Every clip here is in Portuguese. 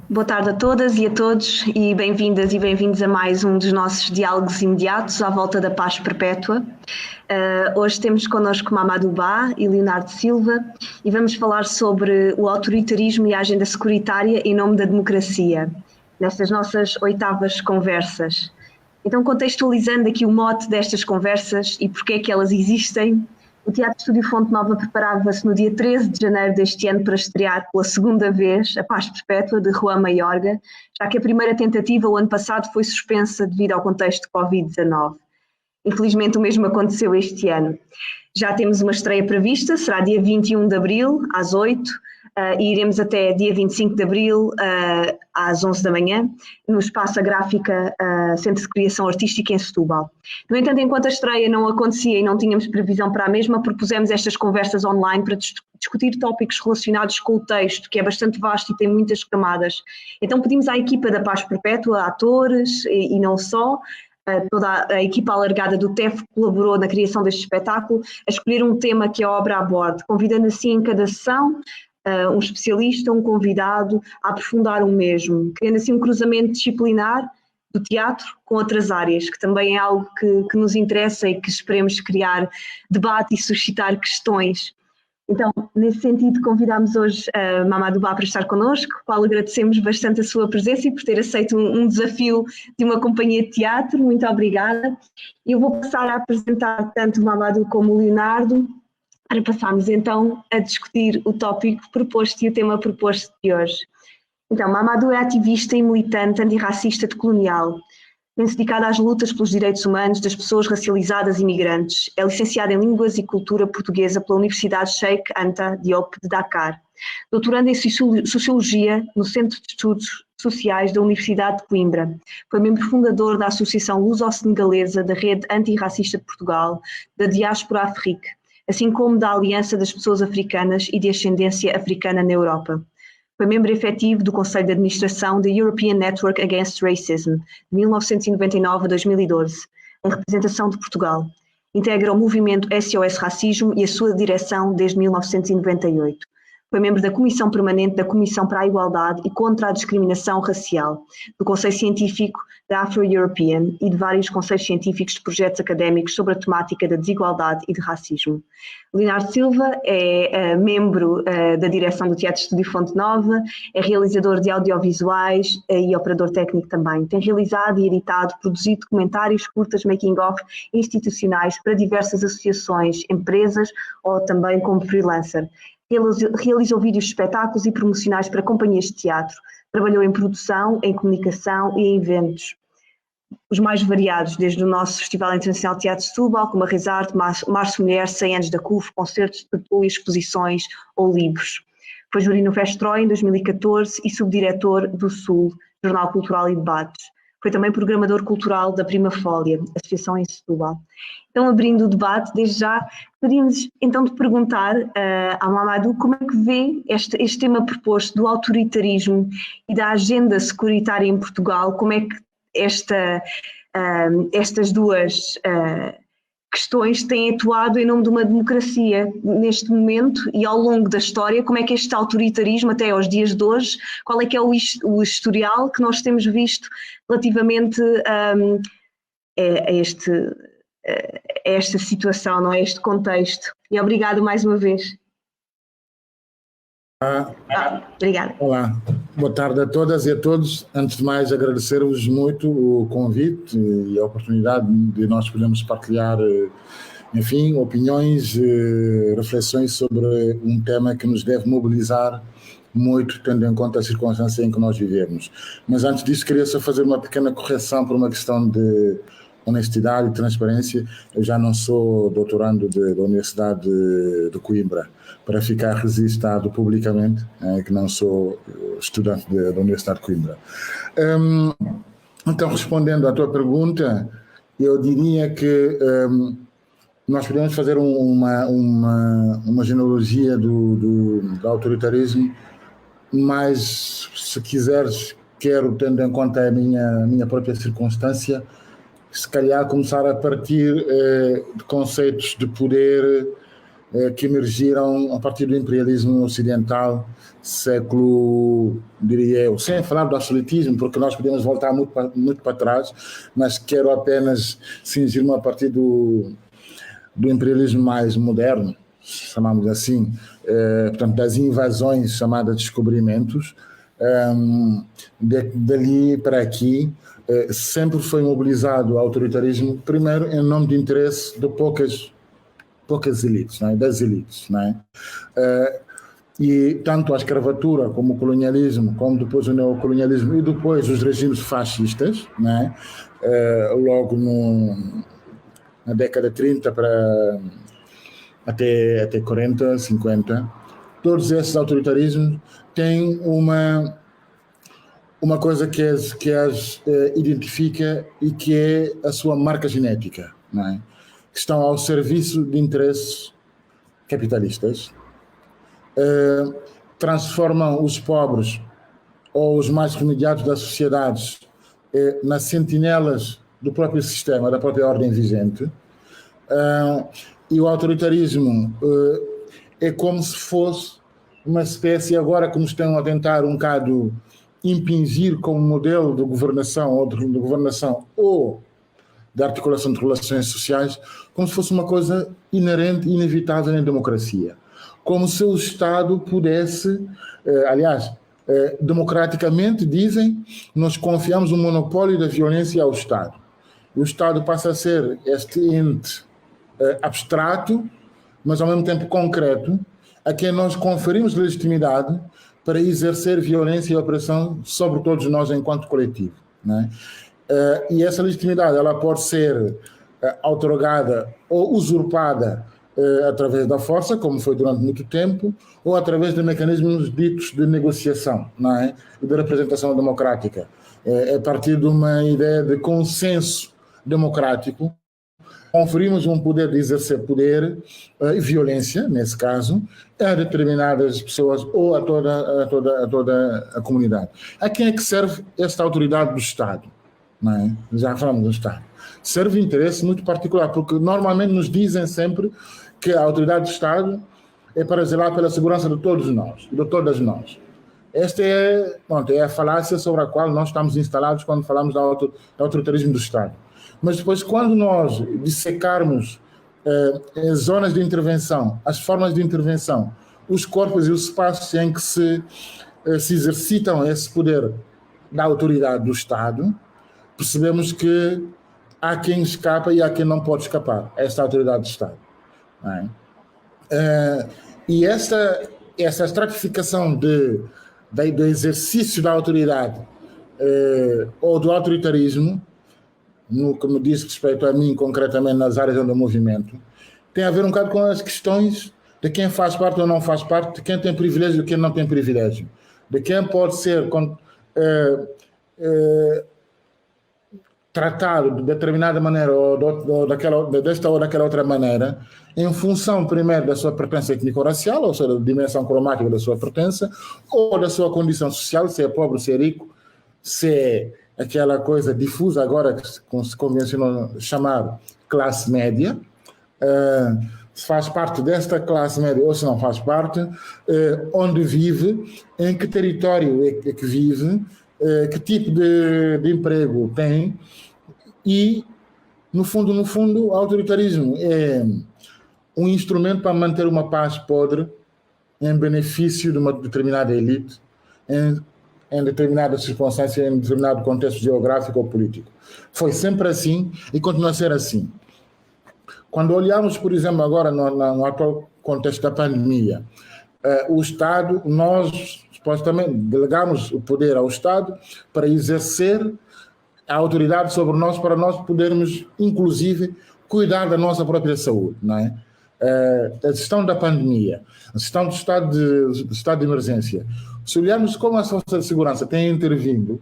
Boa tarde a todas e a todos e bem-vindas e bem-vindos a mais um dos nossos diálogos imediatos à volta da paz perpétua. Hoje temos connosco Mamadou Ba e Leonardo Silva e vamos falar sobre o autoritarismo e a agenda securitária em nome da democracia, nestas nossas 8ª conversas. Então, contextualizando aqui o mote destas conversas e porque é que elas existem, o Teatro Estúdio Fonte Nova preparava-se no dia 13 de janeiro deste ano para estrear pela segunda vez A Paz Perpétua, de Juan Mayorga, já que a primeira tentativa, o ano passado, foi suspensa devido ao contexto de Covid-19. Infelizmente, o mesmo aconteceu este ano. Já temos uma estreia prevista, será dia 21 de abril, às 8, e iremos até dia 25 de abril, às 11 da manhã, no Espaço Gráfica Centro de Criação Artística em Setúbal. No entanto, enquanto a estreia não acontecia e não tínhamos previsão para a mesma, propusemos estas conversas online para discutir tópicos relacionados com o texto, que é bastante vasto e tem muitas camadas. Então pedimos à equipa da Paz Perpétua, atores e não só, toda a equipa alargada do TEF colaborou na criação deste espetáculo, a escolher um tema que a obra aborde, convidando assim em cada sessão um especialista, um convidado, a aprofundar o mesmo, criando assim um cruzamento disciplinar do teatro com outras áreas, que também é algo que nos interessa e que esperemos criar debate e suscitar questões. Então, nesse sentido, convidámos hoje a Mamadou Ba para estar connosco, qual agradecemos bastante a sua presença e por ter aceito um desafio de uma companhia de teatro. Muito obrigada. Eu vou passar a apresentar tanto o Mamadou como o Leonardo, para passarmos então a discutir o tópico proposto e o tema proposto de hoje. Então, Mamadou é ativista e militante antirracista decolonial. Tem-se dedicado às lutas pelos direitos humanos das pessoas racializadas e migrantes. É licenciada em Línguas e Cultura Portuguesa pela Universidade Sheikh Anta Diop de Dakar. Doutoranda em Sociologia no Centro de Estudos Sociais da Universidade de Coimbra. Foi membro fundador da Associação Luso-Senegalesa, da Rede Antirracista de Portugal, da Diáspora Afrique, assim como da Aliança das Pessoas Africanas e de Ascendência Africana na Europa. Foi membro efetivo do Conselho de Administração da European Network Against Racism, de 1999 a 2012, em representação de Portugal. Integra o movimento SOS Racismo e a sua direção desde 1998. Foi membro da Comissão Permanente da Comissão para a Igualdade e contra a Discriminação Racial, do Conselho Científico da Afro-European e de vários conselhos científicos de projetos académicos sobre a temática da desigualdade e de racismo. Leonardo Silva é membro da direção do Teatro Estúdio Fonte Nova, é realizador de audiovisuais e operador técnico também. Tem realizado e editado, produzido documentários, curtas, making-of institucionais para diversas associações, empresas ou também como freelancer. Realizou vídeos de espetáculos e promocionais para companhias de teatro. Trabalhou em produção, em comunicação e em eventos, os mais variados, desde o nosso Festival Internacional de Teatro de Setúbal, como a Risarte, Março Mulher, 100 anos da CUF, concertos, tertúlias, exposições ou livros. Foi júri no Festroy em 2014 e subdiretor do Sul, Jornal Cultural e Debates. Foi também programador cultural da Prima Fólia, associação em Setúbal. Então, abrindo o debate, desde já, gostaríamos então de perguntar ao Mamadou como é que vê este tema proposto do autoritarismo e da agenda securitária em Portugal, como é que estas duas questões têm atuado em nome de uma democracia neste momento e ao longo da história, como é que este autoritarismo até aos dias de hoje, qual é que é o historial que nós temos visto relativamente a esta situação, não é? Este contexto. E obrigado mais uma vez. Obrigada. Olá, boa tarde a todas e a todos. Antes de mais, agradecer-vos muito o convite e a oportunidade de nós podermos partilhar, enfim, opiniões, reflexões sobre um tema que nos deve mobilizar muito, tendo em conta a circunstância em que nós vivemos. Mas antes disso, queria só fazer uma pequena correção por uma questão de honestidade e transparência. Eu já não sou doutorando da Universidade de Coimbra, para ficar registado publicamente, que não sou estudante da Universidade de Coimbra. Então, respondendo à tua pergunta, eu diria que nós podemos fazer uma genealogia do autoritarismo, mas, se quiseres, tendo em conta a minha própria circunstância, se calhar começar a partir de conceitos de poder que emergiram a partir do imperialismo ocidental, século, diria eu, sem falar do absolutismo, porque nós podemos voltar muito para trás, mas quero apenas cingir-me a partir do imperialismo mais moderno, chamamos assim, portanto, das invasões chamadas descobrimentos. Dali para aqui, sempre foi mobilizado o autoritarismo, primeiro em nome de interesse de poucas elites, não é? Das elites, não é? E tanto a escravatura como o colonialismo, como depois o neocolonialismo e depois os regimes fascistas, não é? Logo na década de 30 até 40, 50, todos esses autoritarismos têm uma coisa que as identifica e que é a sua marca genética, não é? Que estão ao serviço de interesses capitalistas, transformam os pobres ou os mais remediados das sociedades nas sentinelas do próprio sistema, da própria ordem vigente, e o autoritarismo é como se fosse uma espécie, agora que nos estão a tentar um bocado impingir como modelo de governação ou de articulação de relações sociais, como se fosse uma coisa inerente e inevitável na democracia. Como se o Estado pudesse, democraticamente dizem, nós confiamos o monopólio da violência ao Estado. O Estado passa a ser este ente abstrato, mas ao mesmo tempo concreto, a quem nós conferimos legitimidade para exercer violência e opressão sobre todos nós enquanto coletivo, não é? E essa legitimidade ela pode ser outorgada ou usurpada através da força, como foi durante muito tempo, ou através de mecanismos ditos de negociação, não é? E de representação democrática. A partir de uma ideia de consenso democrático, conferimos um poder de exercer poder e violência, nesse caso, a determinadas pessoas ou a toda a comunidade. A quem é que serve esta autoridade do Estado? Não é? Já falamos do Estado. Serve interesse muito particular, porque normalmente nos dizem sempre que a autoridade do Estado é para zelar pela segurança de todos nós, de todas nós. Esta é a falácia sobre a qual nós estamos instalados quando falamos do autoritarismo do Estado. Mas depois, quando nós dissecarmos as zonas de intervenção, as formas de intervenção, os corpos e os espaços em que se exercitam esse poder da autoridade do Estado, percebemos que há quem escapa e há quem não pode escapar a esta autoridade do Estado. Não é? E essa estratificação do exercício da autoridade ou do autoritarismo, no que me diz respeito a mim, concretamente nas áreas onde eu movimento, tem a ver um bocado com as questões de quem faz parte ou não faz parte, de quem tem privilégio e de quem não tem privilégio, de quem pode ser tratado de determinada maneira ou desta ou daquela outra maneira, em função, primeiro, da sua pertença étnico-racial, ou seja, da dimensão cromática da sua pertença, ou da sua condição social, se é pobre, se é rico, se é aquela coisa difusa agora que se convencionou chamar classe média, se faz parte desta classe média ou se não faz parte, onde vive, em que território é que vive, que tipo de emprego tem, e no fundo o autoritarismo é um instrumento para manter uma paz podre em benefício de uma determinada elite, em determinadas circunstâncias, em determinado contexto geográfico ou político. Foi sempre assim e continua a ser assim. Quando olhamos, por exemplo, agora no atual contexto da pandemia, o Estado, nós supostamente delegamos o poder ao Estado para exercer a autoridade sobre nós, para nós podermos, inclusive, cuidar da nossa própria saúde, não é? A gestão da pandemia, a gestão do estado de emergência. Se olharmos como as forças de segurança têm intervindo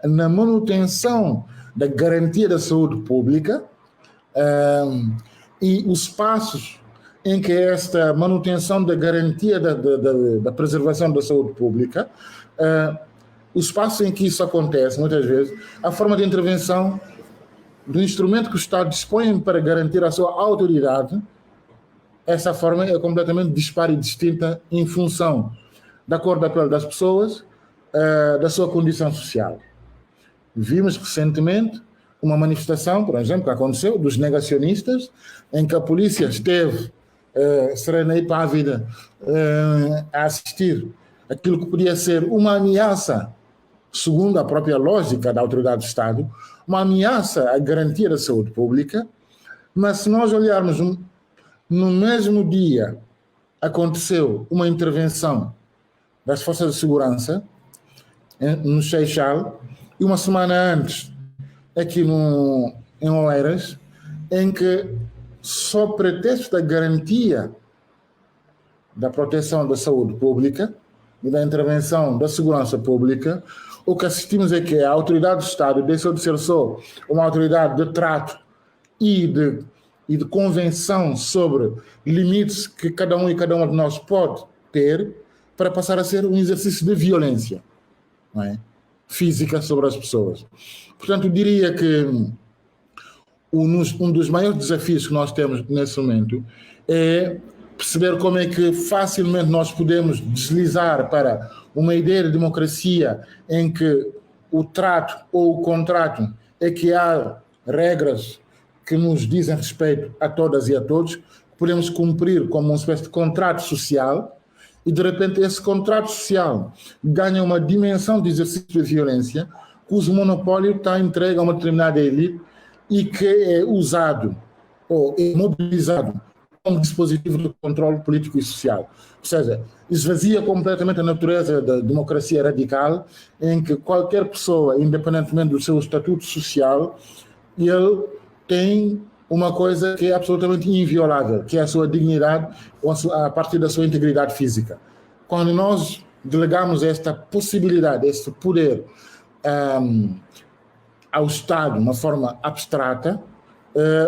na manutenção da garantia da saúde pública e os passos em que esta manutenção da garantia da preservação da saúde pública, os espaços em que isso acontece, muitas vezes, a forma de intervenção do instrumento que o Estado dispõe para garantir a sua autoridade essa forma é completamente dispara e distinta em função da cor da pele das pessoas, da sua condição social. Vimos recentemente uma manifestação, por exemplo, que aconteceu, dos negacionistas, em que a polícia esteve serena e pávida a assistir aquilo que podia ser uma ameaça, segundo a própria lógica da autoridade do Estado, uma ameaça à garantia da saúde pública. Mas se nós olharmos, no mesmo dia aconteceu uma intervenção das forças de segurança no Seixal, e uma semana antes aqui em Oeiras, em que, sob pretexto da garantia da proteção da saúde pública e da intervenção da segurança pública, o que assistimos é que a autoridade do Estado deixou de ser só uma autoridade de trato e de convenção sobre limites que cada um e cada uma de nós pode ter, para passar a ser um exercício de violência, não é? Física sobre as pessoas. Portanto, eu diria que um dos maiores desafios que nós temos nesse momento é perceber como é que facilmente nós podemos deslizar para uma ideia de democracia em que o trato ou o contrato é que há regras que nos dizem respeito a todas e a todos, podemos cumprir como uma espécie de contrato social, e de repente esse contrato social ganha uma dimensão de exercício de violência, cujo monopólio está entregue a uma determinada elite e que é usado ou é mobilizado como dispositivo de controle político e social. Ou seja, esvazia completamente a natureza da democracia radical, em que qualquer pessoa, independentemente do seu estatuto social, ele tem uma coisa que é absolutamente inviolável, que é a sua dignidade a partir da sua integridade física. Quando nós delegamos esta possibilidade, este poder ao Estado de uma forma abstrata,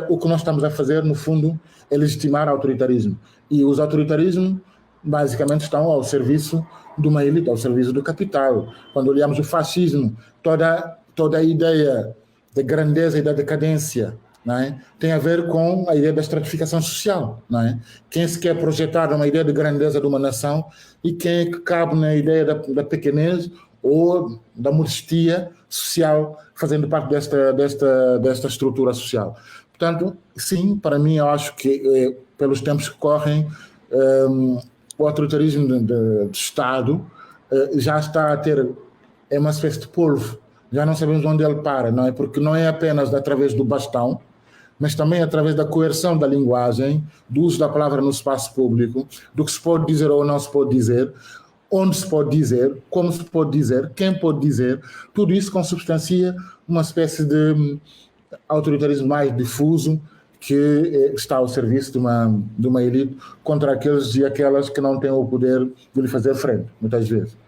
o que nós estamos a fazer, no fundo, é legitimar o autoritarismo. E os autoritarismos, basicamente, estão ao serviço de uma elite, ao serviço do capital. Quando olhamos o fascismo, toda a ideia da grandeza e da decadência, não é? Tem a ver com a ideia da estratificação social, não é? Quem se quer projetar numa ideia de grandeza de uma nação e quem é que cabe na ideia da pequenez ou da modestia social, fazendo parte desta estrutura social. Portanto, sim, para mim, eu acho que pelos tempos que correm, o autoritarismo de Estado já está a ter uma espécie de polvo. Já não sabemos onde ele para, não é? Porque não é apenas através do bastão, mas também através da coerção da linguagem, do uso da palavra no espaço público, do que se pode dizer ou não se pode dizer, onde se pode dizer, como se pode dizer, quem pode dizer. Tudo isso consubstancia uma espécie de autoritarismo mais difuso, que está ao serviço de uma elite contra aqueles e aquelas que não têm o poder de lhe fazer frente, muitas vezes.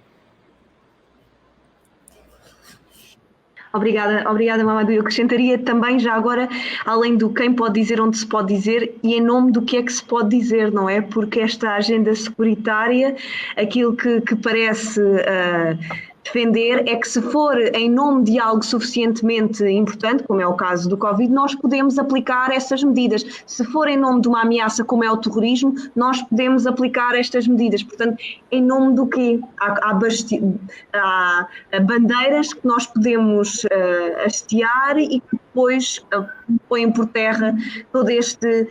Obrigada, Mamadou. Eu acrescentaria também, já agora, além do quem pode dizer, onde se pode dizer, e em nome do que é que se pode dizer, não é? Porque esta agenda securitária, aquilo que parece defender é que, se for em nome de algo suficientemente importante, como é o caso do Covid, nós podemos aplicar essas medidas. Se for em nome de uma ameaça como é o terrorismo, nós podemos aplicar estas medidas. Portanto, em nome do quê? Há bandeiras que nós podemos hastear e que depois põem por terra todo este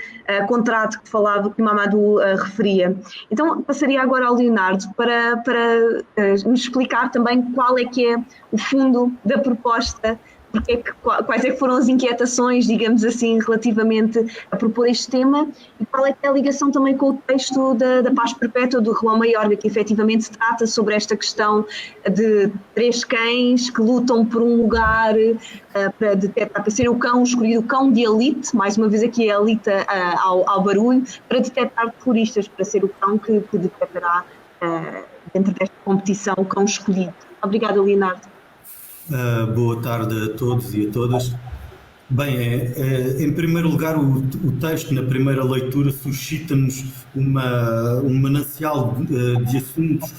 contrato que falava, que o Mamadou referia. Então, passaria agora ao Leonardo para nos explicar também qual é que é o fundo da proposta, quais é que foram as inquietações, digamos assim, relativamente a propor este tema, e qual é que é a ligação também com o texto da Paz Perpétua do João Maiorga, que efetivamente trata sobre esta questão de 3 cães que lutam por um lugar para detectar, para ser o cão escolhido, o cão de elite, mais uma vez aqui a elite ao barulho, para detectar terroristas, para ser o cão que detectará dentro desta competição o cão escolhido. Obrigada, Leonardo. Boa tarde a todos e a todas. Bem, em primeiro lugar, o texto, na primeira leitura, suscita-nos um manancial de assuntos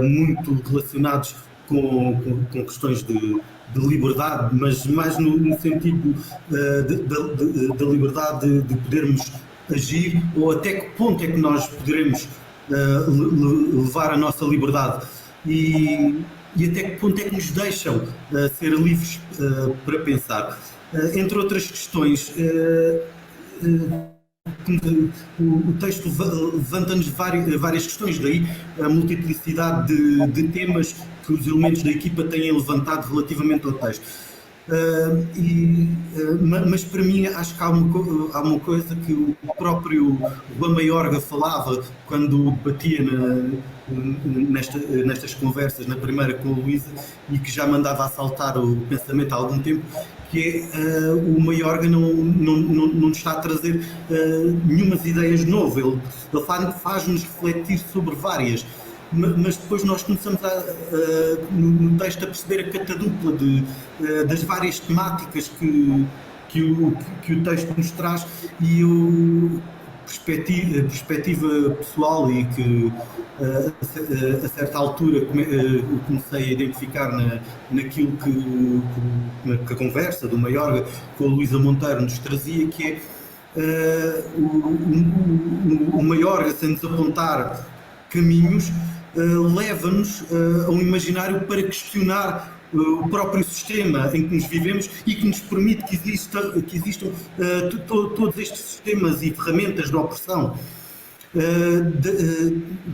muito relacionados com questões de liberdade, mas mais no sentido da liberdade de podermos agir, ou até que ponto é que nós poderemos levar a nossa liberdade e até que ponto é que nos deixam ser livres para pensar. Entre outras questões, o texto levanta-nos várias questões, daí a multiplicidade de temas que os elementos da equipa têm levantado relativamente ao texto. Mas para mim acho que há uma coisa que o próprio Juan Mayorga falava quando debatia nestas conversas, na primeira com a Luísa, e que já mandava assaltar o pensamento há algum tempo, que é o Mayorga não está a trazer nenhumas ideias novas, ele faz-nos refletir sobre várias. Mas depois nós começamos no texto a perceber a catadupla das várias temáticas que o texto nos traz, e eu, perspectiva pessoal, e que a certa altura comecei a identificar naquilo que a conversa do Mayorga com a Luísa Monteiro nos trazia, que é o Mayorga, sem nos apontar caminhos, leva-nos a um imaginário para questionar o próprio sistema em que nos vivemos e que nos permite que existam todos estes sistemas e ferramentas de opressão.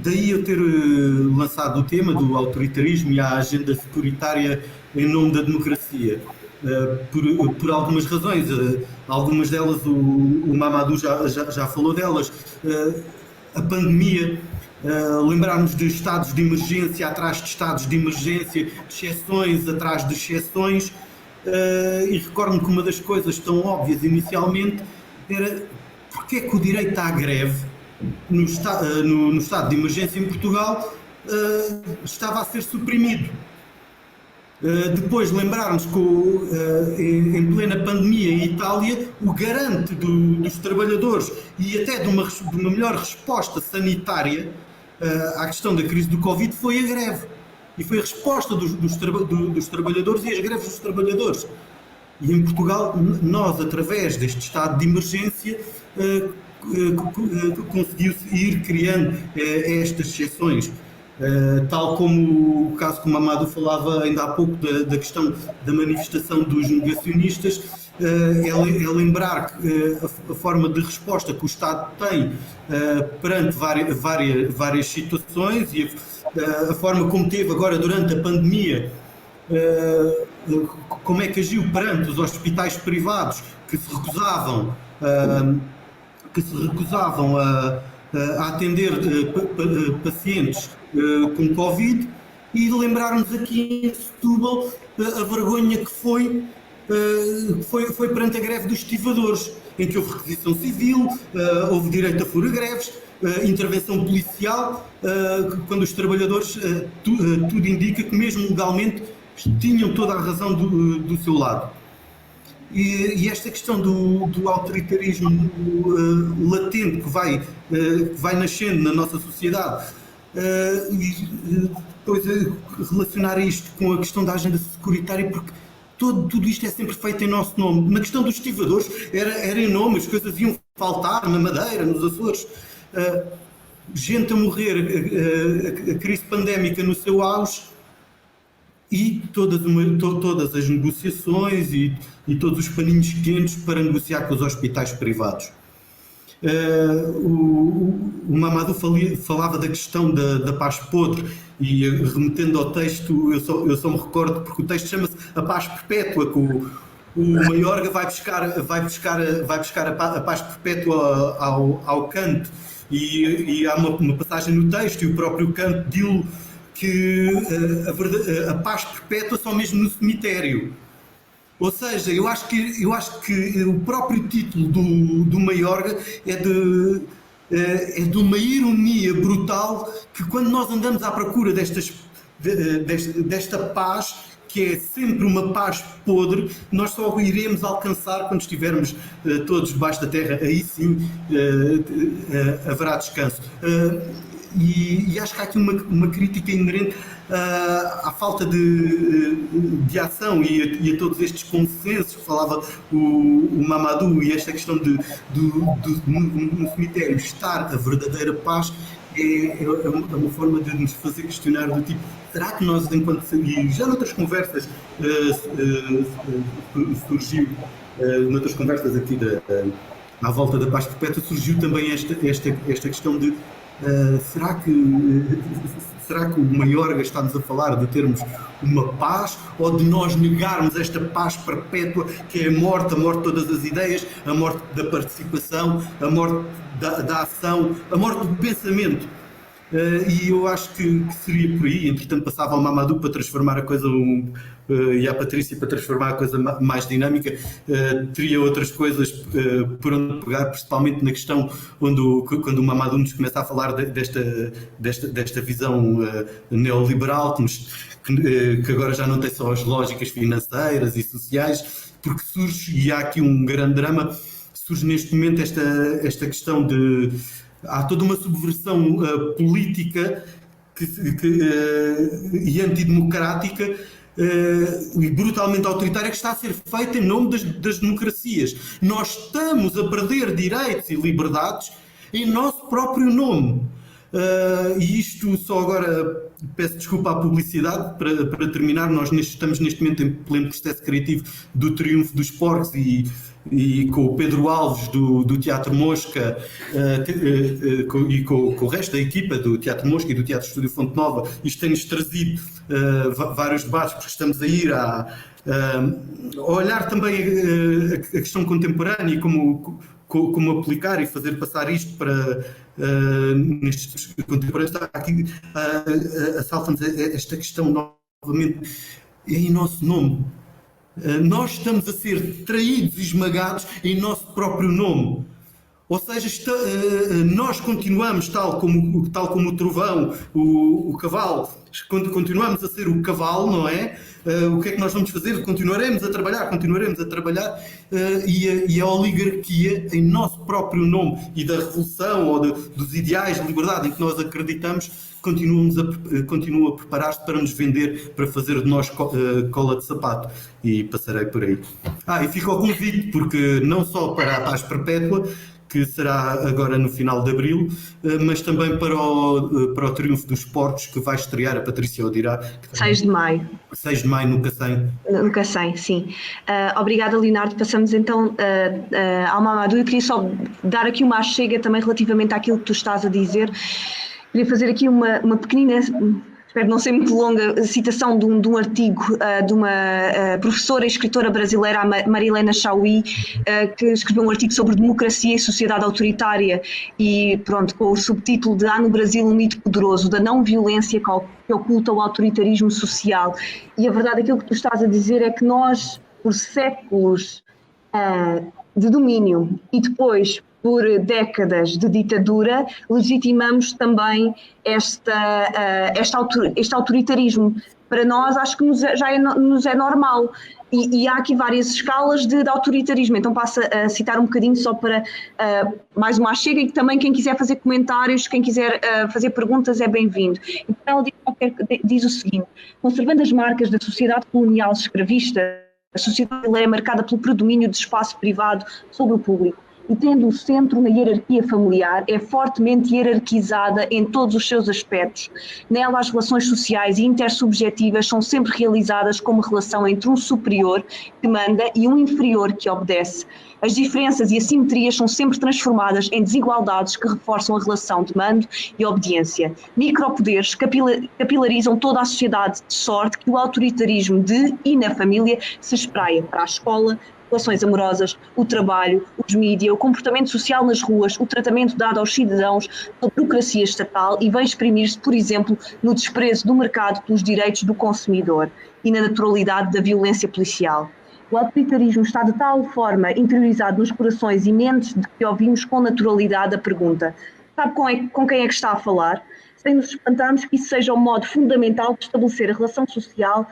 Daí eu ter lançado o tema do autoritarismo e a agenda securitária em nome da democracia. Por algumas razões, algumas delas o Mamadou já falou delas. A pandemia, lembrarmos de estados de emergência atrás de estados de emergência, de exceções atrás de exceções, e recordo-me que uma das coisas tão óbvias inicialmente era porque é que o direito à greve no estado de emergência em Portugal estava a ser suprimido. Depois lembrarmos que em plena pandemia em Itália, o garante dos trabalhadores e até de uma melhor resposta sanitária à questão da crise do Covid foi a greve. E foi a resposta dos trabalhadores e as greves dos trabalhadores. E em Portugal, nós, através deste estado de emergência, conseguiu-se ir criando estas exceções. Tal como o caso que o Mamadou falava ainda há pouco da questão da manifestação dos negacionistas, é lembrar que a forma de resposta que o Estado tem perante várias situações, e a forma como teve agora durante a pandemia, como é que agiu perante os hospitais privados que se recusavam a atender pacientes com Covid, e lembrarmos aqui em Setúbal a vergonha que foi perante a greve dos estivadores, em que houve requisição civil, houve direito a fura-greves, intervenção policial, quando os trabalhadores, tudo indica que mesmo legalmente tinham toda a razão do seu lado. E esta questão do autoritarismo latente que vai nascendo na nossa sociedade, e depois relacionar isto com a questão da agenda securitária, porque tudo isto é sempre feito em nosso nome. Na questão dos estivadores era em nome, as coisas iam faltar na Madeira, nos Açores, gente a morrer, a crise pandémica no seu auge, e todas as negociações e todos os paninhos quentes para negociar com os hospitais privados. O Mamadou falava da questão da paz podre, e remetendo ao texto, eu só me recordo, porque o texto chama-se A Paz Perpétua, que o Mayorga vai buscar a paz perpétua ao Kant, e há uma passagem no texto, e o próprio Kant diz que a paz perpétua só mesmo no cemitério. Ou seja, eu acho que o próprio título do Mayorga é de uma ironia brutal, que quando nós andamos à procura desta paz, que é sempre uma paz podre, nós só iremos alcançar quando estivermos todos debaixo da terra. Aí sim haverá descanso. e acho que há aqui uma crítica inerente à falta de ação e a todos estes consensos que falava o Mamadou, e esta questão no cemitério estar a verdadeira paz é uma forma de nos fazer questionar do tipo, será que nós, enquanto... E já noutras conversas surgiu, noutras conversas aqui à volta da paz perpétua, surgiu também esta questão de será que o Maiorga está-nos a falar de termos uma paz, ou de nós negarmos esta paz perpétua, que é a morte de todas as ideias, a morte da participação, a morte da ação, a morte do pensamento. E eu acho que seria por aí. Entretanto, passava ao Mamadou para transformar a coisa e à Patrícia para transformar a coisa mais dinâmica. Teria outras coisas por onde pegar, principalmente na questão quando o Mamadou nos começa a falar desta visão neoliberal que agora já não tem só as lógicas financeiras e sociais, porque surge, e há aqui um grande drama, surge neste momento esta questão de... Há toda uma subversão política e antidemocrática e brutalmente autoritária que está a ser feita em nome das democracias. Nós estamos a perder direitos e liberdades em nosso próprio nome. E isto só agora, peço desculpa à publicidade, para terminar, nós estamos neste momento em pleno processo criativo do Triunfo dos Porcos e com o Pedro Alves do Teatro Mosca e com o resto da equipa do Teatro Mosca e do Teatro Estúdio Fonte Nova. Isto tem-nos trazido vários debates, porque estamos a ir a olhar também a questão contemporânea e como aplicar e fazer passar isto para nestes contemporâneos. Aqui assalta-nos esta questão novamente em nosso nome. Nós estamos a ser traídos e esmagados em nosso próprio nome. Ou seja, nós continuamos, tal como o trovão, o cavalo, continuamos a ser o cavalo, não é? O que é que nós vamos fazer? Continuaremos a trabalhar, e a oligarquia, em nosso próprio nome, e da revolução ou dos ideais de liberdade em que nós acreditamos, continua a preparar-se para nos vender, para fazer de nós cola de sapato. E passarei por aí. E fica o convite, porque não só para a paz perpétua, que será agora no final de abril, mas também para o Triunfo dos Porcos, que vai estrear, a Patrícia o dirá. 6 de maio. 6 de maio no Cacém. No Cacém, sim. Obrigada, Leonardo. Passamos então ao Mamadou. Eu queria só dar aqui uma chega também relativamente àquilo que tu estás a dizer. Queria fazer aqui uma pequenina... espero não ser muito longa, citação de um artigo de uma professora e escritora brasileira, a Marilena Chauí, que escreveu um artigo sobre democracia e sociedade autoritária e, pronto, com o subtítulo de Há no Brasil um mito poderoso da não violência que oculta o autoritarismo social. E a verdade, aquilo que tu estás a dizer é que nós, por séculos de domínio e depois por décadas de ditadura, legitimamos também este autoritarismo. Para nós, acho que nos é normal. E há aqui várias escalas de autoritarismo. Então passo a citar um bocadinho só para mais uma chega, e também quem quiser fazer comentários, quem quiser fazer perguntas é bem-vindo. Então ela diz o seguinte: conservando as marcas da sociedade colonial escravista, a sociedade é marcada pelo predomínio de espaço privado sobre o público. E tendo o centro na hierarquia familiar, é fortemente hierarquizada em todos os seus aspectos. Nela, as relações sociais e intersubjetivas são sempre realizadas como relação entre um superior que manda e um inferior que obedece. As diferenças e assimetrias são sempre transformadas em desigualdades que reforçam a relação de mando e obediência. Micropoderes capilarizam toda a sociedade, de sorte que o autoritarismo e na família se espraia para a escola, relações amorosas, o trabalho, os mídias, o comportamento social nas ruas, o tratamento dado aos cidadãos, a burocracia estatal, e vem exprimir-se, por exemplo, no desprezo do mercado pelos direitos do consumidor e na naturalidade da violência policial. O autoritarismo está de tal forma interiorizado nos corações e mentes de que ouvimos com naturalidade a pergunta: sabe com quem é que está a falar? Sem nos espantarmos que isso seja um modo fundamental de estabelecer a relação social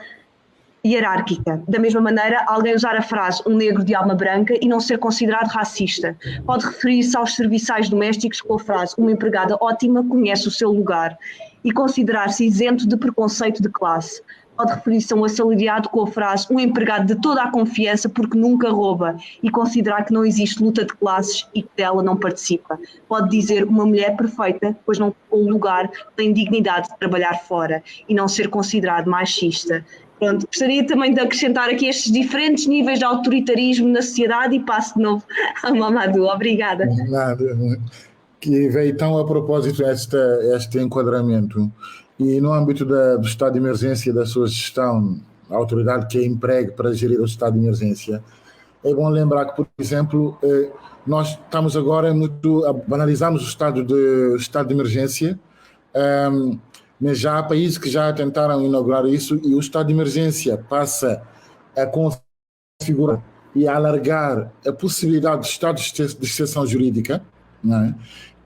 hierárquica. Da mesma maneira, alguém usar a frase um negro de alma branca e não ser considerado racista. Pode referir-se aos serviçais domésticos com a frase uma empregada ótima conhece o seu lugar e considerar-se isento de preconceito de classe. Pode referir-se a um assalariado com a frase um empregado de toda a confiança porque nunca rouba e considerar que não existe luta de classes e que dela não participa. Pode dizer uma mulher perfeita, pois não ocupou o lugar da indignidade de trabalhar fora e não ser considerado machista. Pronto, gostaria também de acrescentar aqui estes diferentes níveis de autoritarismo na sociedade e passo de novo a Mamadou. Obrigada. Nada. Que veio então a propósito este enquadramento. E no âmbito do estado de emergência, da sua gestão, a autoridade que é empregue para gerir o estado de emergência, é bom lembrar que, por exemplo, nós estamos agora banalizamos o estado de emergência, mas já há países que já tentaram inaugurar isso e o estado de emergência passa a configurar e a alargar a possibilidade de estado de exceção jurídica, não é?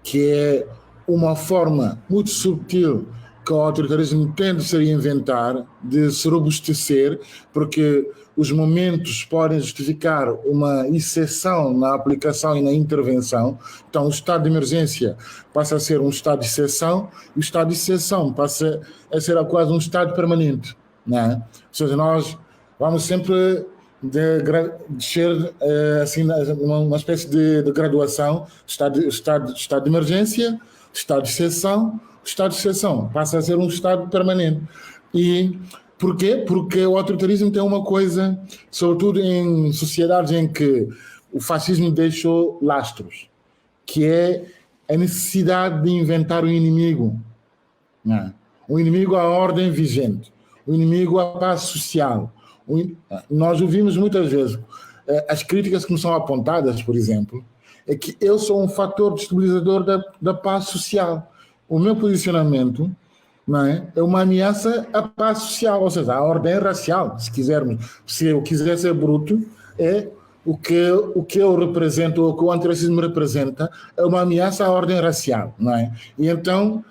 Que é uma forma muito subtil que o autoritarismo tende a inventar, de se robustecer, porque os momentos podem justificar uma exceção na aplicação e na intervenção. Então, o estado de emergência passa a ser um estado de exceção e o estado de exceção passa a ser quase um estado permanente, não é? Ou seja, nós vamos sempre descer assim, uma espécie de graduação, estado de emergência, estado de exceção. O estado de exceção passa a ser um estado permanente. E por quê? Porque o autoritarismo tem uma coisa, sobretudo em sociedades em que o fascismo deixou lastros, que é a necessidade de inventar um inimigo. Não. Um inimigo à ordem vigente, um inimigo à paz social. Nós ouvimos muitas vezes as críticas que nos são apontadas, por exemplo, é que eu sou um fator destabilizador da paz social. O meu posicionamento, não é uma ameaça à paz social, ou seja, à ordem racial, se quisermos. Se eu quiser ser bruto, é o que eu represento, ou o que o antiracismo representa, é uma ameaça à ordem racial, não é? E então,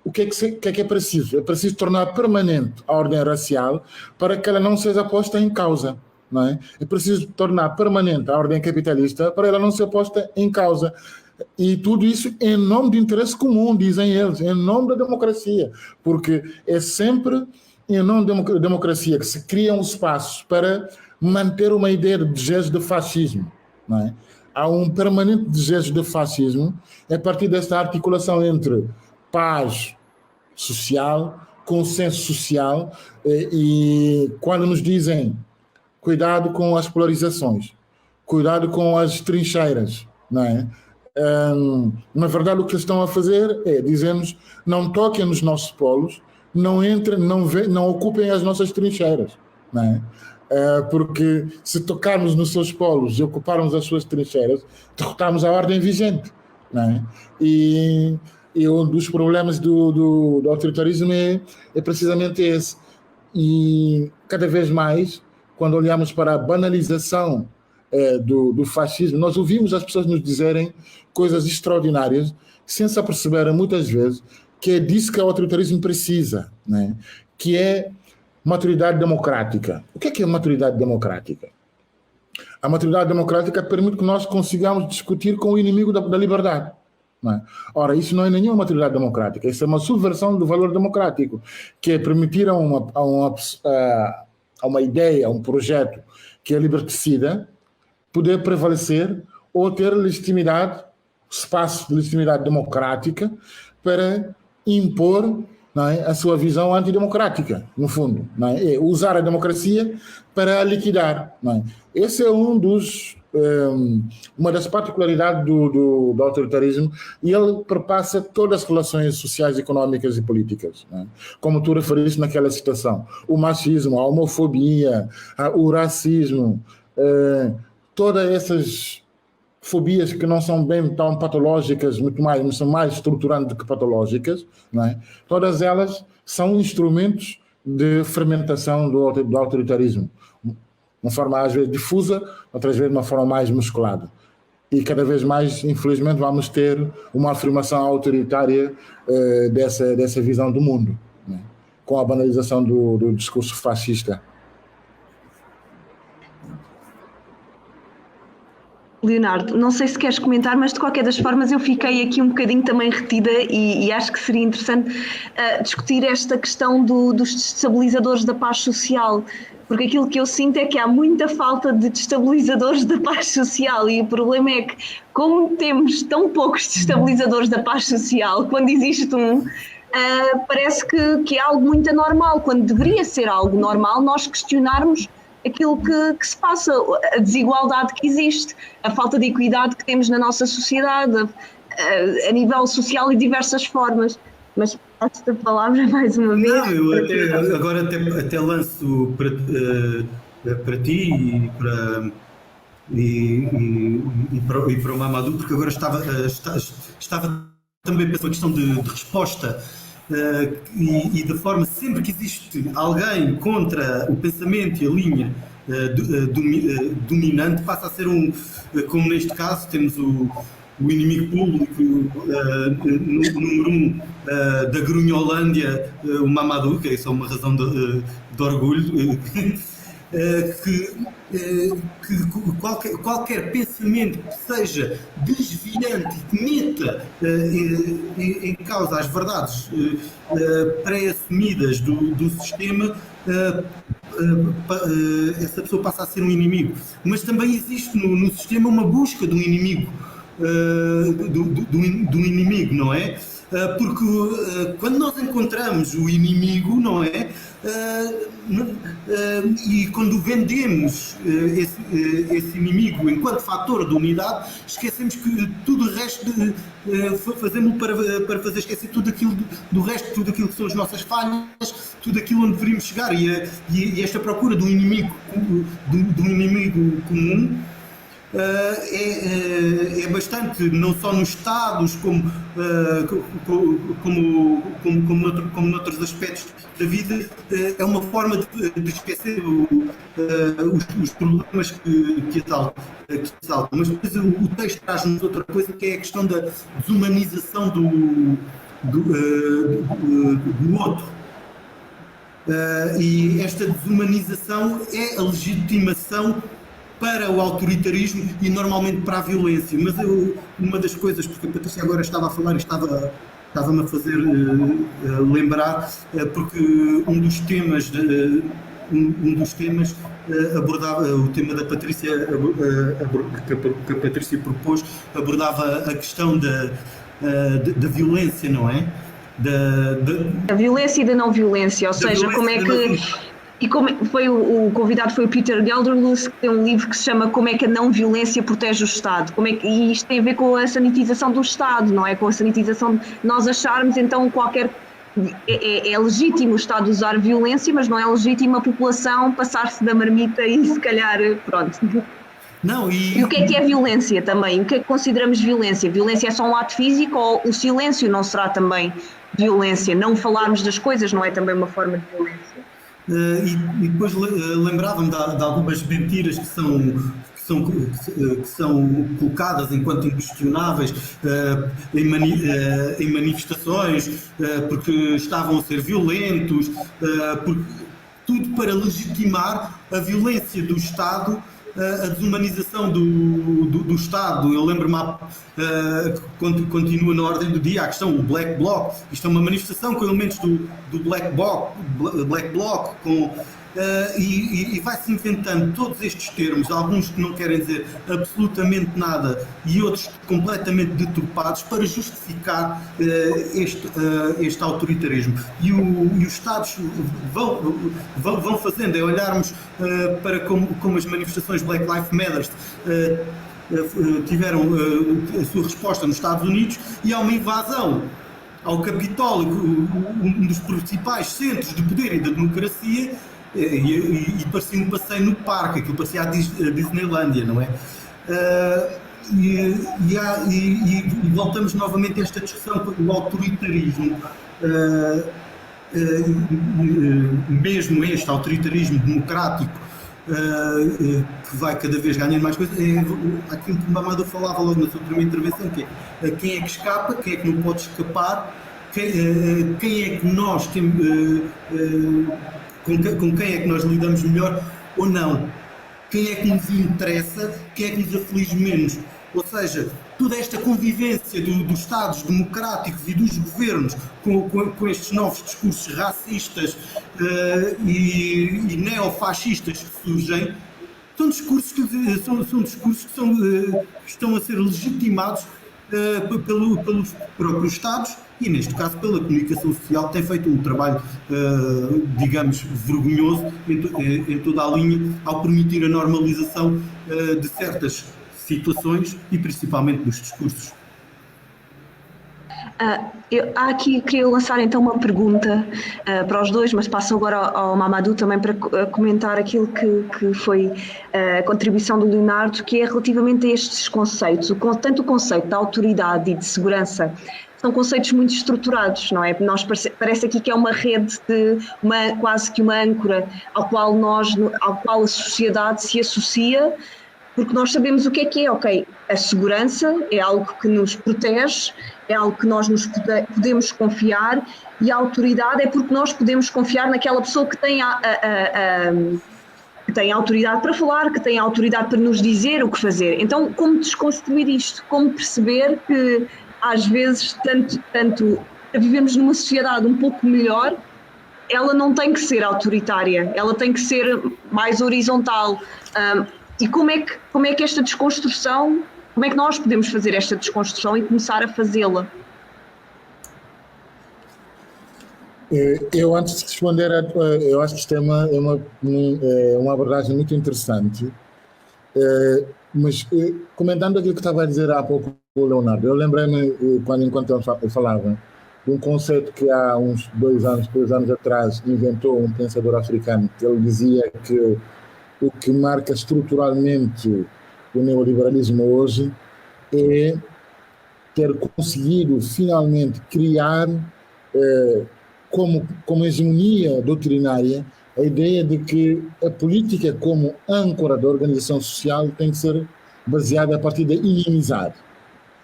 o que é preciso? É preciso tornar permanente a ordem racial para que ela não seja posta em causa, não é? É preciso tornar permanente a ordem capitalista para ela não ser posta em causa. E tudo isso em nome do interesse comum, dizem eles, em nome da democracia, porque é sempre em nome da democracia que se criam espaços para manter uma ideia de desejo de fascismo, não é? Há um permanente desejo de fascismo a partir desta articulação entre paz social, consenso social, e quando nos dizem cuidado com as polarizações, cuidado com as trincheiras, não é? Na verdade, o que estão a fazer é dizer-nos não toquem nos nossos polos, não entrem, não ocupem as nossas trincheiras, não é? Porque se tocarmos nos seus polos e ocuparmos as suas trincheiras, derrotamos a ordem vigente, não é? E um dos problemas do autoritarismo é precisamente esse. E cada vez mais, quando olhamos para a banalização do fascismo, nós ouvimos as pessoas nos dizerem coisas extraordinárias, sem se aperceberem muitas vezes que é disso que o autoritarismo precisa, né? Que é maturidade democrática. O que é maturidade democrática? A maturidade democrática permite que nós consigamos discutir com o inimigo da liberdade, não é? Ora, isso não é nenhuma maturidade democrática, isso é uma subversão do valor democrático, que é permitir a uma ideia, a um projeto que é liberticida, poder prevalecer ou ter legitimidade, espaço de legitimidade democrática para impor, não é, a sua visão antidemocrática, no fundo, não é? É usar a democracia para a liquidar, não é? Esse é uma das particularidades do autoritarismo, e ele perpassa todas as relações sociais, económicas e políticas, não é? Como tu referiste naquela citação, o machismo, a homofobia, o racismo, todas essas fobias que não são bem tão patológicas, mas são mais estruturantes do que patológicas, não é? Todas elas são instrumentos de fermentação do autoritarismo, de uma forma às vezes difusa, outras vezes de uma forma mais musculada. E cada vez mais, infelizmente, vamos ter uma afirmação autoritária dessa visão do mundo, não é? Com a banalização do discurso fascista. Leonardo, não sei se queres comentar, mas de qualquer das formas eu fiquei aqui um bocadinho também retida e acho que seria interessante discutir esta questão dos destabilizadores da paz social, porque aquilo que eu sinto é que há muita falta de destabilizadores da paz social e o problema é que, como temos tão poucos destabilizadores da paz social, quando existe um, parece que é algo muito anormal, quando deveria ser algo normal nós questionarmos aquilo que se passa, a desigualdade que existe, a falta de equidade que temos na nossa sociedade, a nível social e diversas formas. Mas passo a palavra mais uma vez. Não, eu agora até lanço para ti e para o Mamadou, porque agora estava também para uma questão de resposta. E da forma, sempre que existe alguém contra o pensamento e a linha dominante, passa a ser como neste caso, temos o inimigo público número 1 da Grunholândia, o Mamadou, que é só uma razão de orgulho, que qualquer pensamento que seja desviante e que meta em causa as verdades pré-assumidas do sistema, essa pessoa passa a ser um inimigo. Mas também existe no sistema uma busca do inimigo, do inimigo, não é? Porque quando nós encontramos o inimigo, não é? E quando vendemos esse inimigo enquanto fator de unidade, esquecemos que tudo o resto fazemos para fazer esquecer tudo aquilo do resto, tudo aquilo que são as nossas falhas, tudo aquilo onde deveríamos chegar, e esta procura do inimigo comum é bastante, não só nos Estados, como noutros aspectos da vida, é uma forma de esquecer os problemas que assaltam. Mas depois o texto traz-nos outra coisa, que é a questão da desumanização do outro. E esta desumanização é a legitimação para o autoritarismo e normalmente para a violência. Mas uma das coisas, porque a Patrícia agora estava a falar e estava-me a fazer lembrar, porque um dos temas abordava o tema da Patrícia, que a Patrícia propôs, abordava a questão da violência, não é? Da violência e da não violência, ou seja, como é que... E como foi o convidado foi o Peter Gelderloos, que tem um livro que se chama Como é que a não violência protege o Estado. E isto tem a ver com a sanitização do Estado, não é? Com a sanitização de nós acharmos, então, é legítimo o Estado usar violência, mas não é legítimo a população passar-se da marmita e se calhar, pronto. Não, e o que é violência também? O que é que consideramos violência? Violência é só um ato físico ou o silêncio não será também violência? Não falarmos das coisas não é também uma forma de violência? E depois lembrava-me de algumas mentiras que são colocadas enquanto inquestionáveis em manifestações, porque estavam a ser violentos, tudo para legitimar a violência do Estado, a desumanização do Estado. Eu lembro-me, continua na ordem do dia, a questão do Black Bloc. Isto é uma manifestação com elementos do Black Bloc, e vai-se inventando todos estes termos, alguns que não querem dizer absolutamente nada e outros completamente deturpados, para justificar este autoritarismo. E os Estados vão fazendo, é olharmos para como as manifestações Black Lives Matter tiveram a sua resposta nos Estados Unidos, e há uma invasão ao Capitólio, um dos principais centros de poder e da democracia, e parecia um passeio no parque, aquilo parecia a Disneylândia, não é? E voltamos novamente a esta discussão do autoritarismo, mesmo este autoritarismo democrático, que vai cada vez ganhando mais coisas. Aquilo que o Mamadou falava logo na sua primeira intervenção, que é quem é que escapa, quem é que não pode escapar, quem é que nós temos, com quem é que nós lidamos melhor ou não, quem é que nos interessa, quem é que nos aflige menos. Ou seja, toda esta convivência dos Estados democráticos e dos governos com estes novos discursos racistas e neofascistas que surgem, são discursos que estão a ser legitimados pelos próprios Estados e, neste caso, pela comunicação social, que tem feito um trabalho, digamos, vergonhoso em toda a linha, ao permitir a normalização de certas situações e principalmente dos discursos. Queria lançar então uma pergunta para os dois, mas passo agora ao Mamadou também para comentar aquilo que foi a contribuição do Leonardo, que é relativamente a estes conceitos. Tanto o conceito da autoridade e de segurança são conceitos muito estruturados, não é? Parece aqui que é uma rede, quase que uma âncora ao qual a sociedade se associa, porque nós sabemos o que é, ok, a segurança é algo que nos protege, é algo que nós nos podemos confiar, e a autoridade é porque nós podemos confiar naquela pessoa que tem que tem autoridade para falar, que tem autoridade para nos dizer o que fazer. Então, como desconstruir isto? Como perceber que, às vezes, tanto vivemos numa sociedade um pouco melhor, ela não tem que ser autoritária, ela tem que ser mais horizontal. E como é que esta desconstrução, como é que nós podemos fazer esta desconstrução e começar a fazê-la? Eu, antes de responder, eu acho que isto é uma abordagem muito interessante, mas comentando aquilo que estava a dizer há pouco o Leonardo, eu lembrei-me, enquanto eu falava, de um conceito que há uns 3 anos atrás inventou um pensador africano, que ele dizia que o que marca estruturalmente o neoliberalismo hoje é ter conseguido finalmente criar, como hegemonia doutrinária, a ideia de que a política como âncora da organização social tem que ser baseada a partir da inimizade.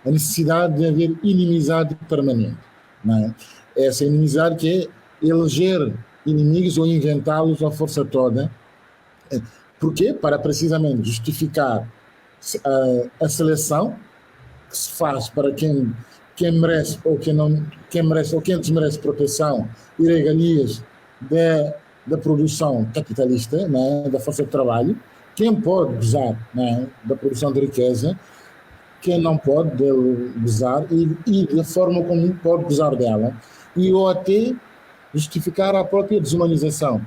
A necessidade de haver inimizade permanente. Não é? Essa inimizade que é eleger inimigos ou inventá-los à força toda. Porquê? Para precisamente justificar a seleção que se faz para quem merece ou quem desmerece proteção e regalias da produção capitalista, né, da força de trabalho, quem pode gozar, né, da produção de riqueza, quem não pode gozar e da forma como pode gozar dela, e ou até justificar a própria desumanização,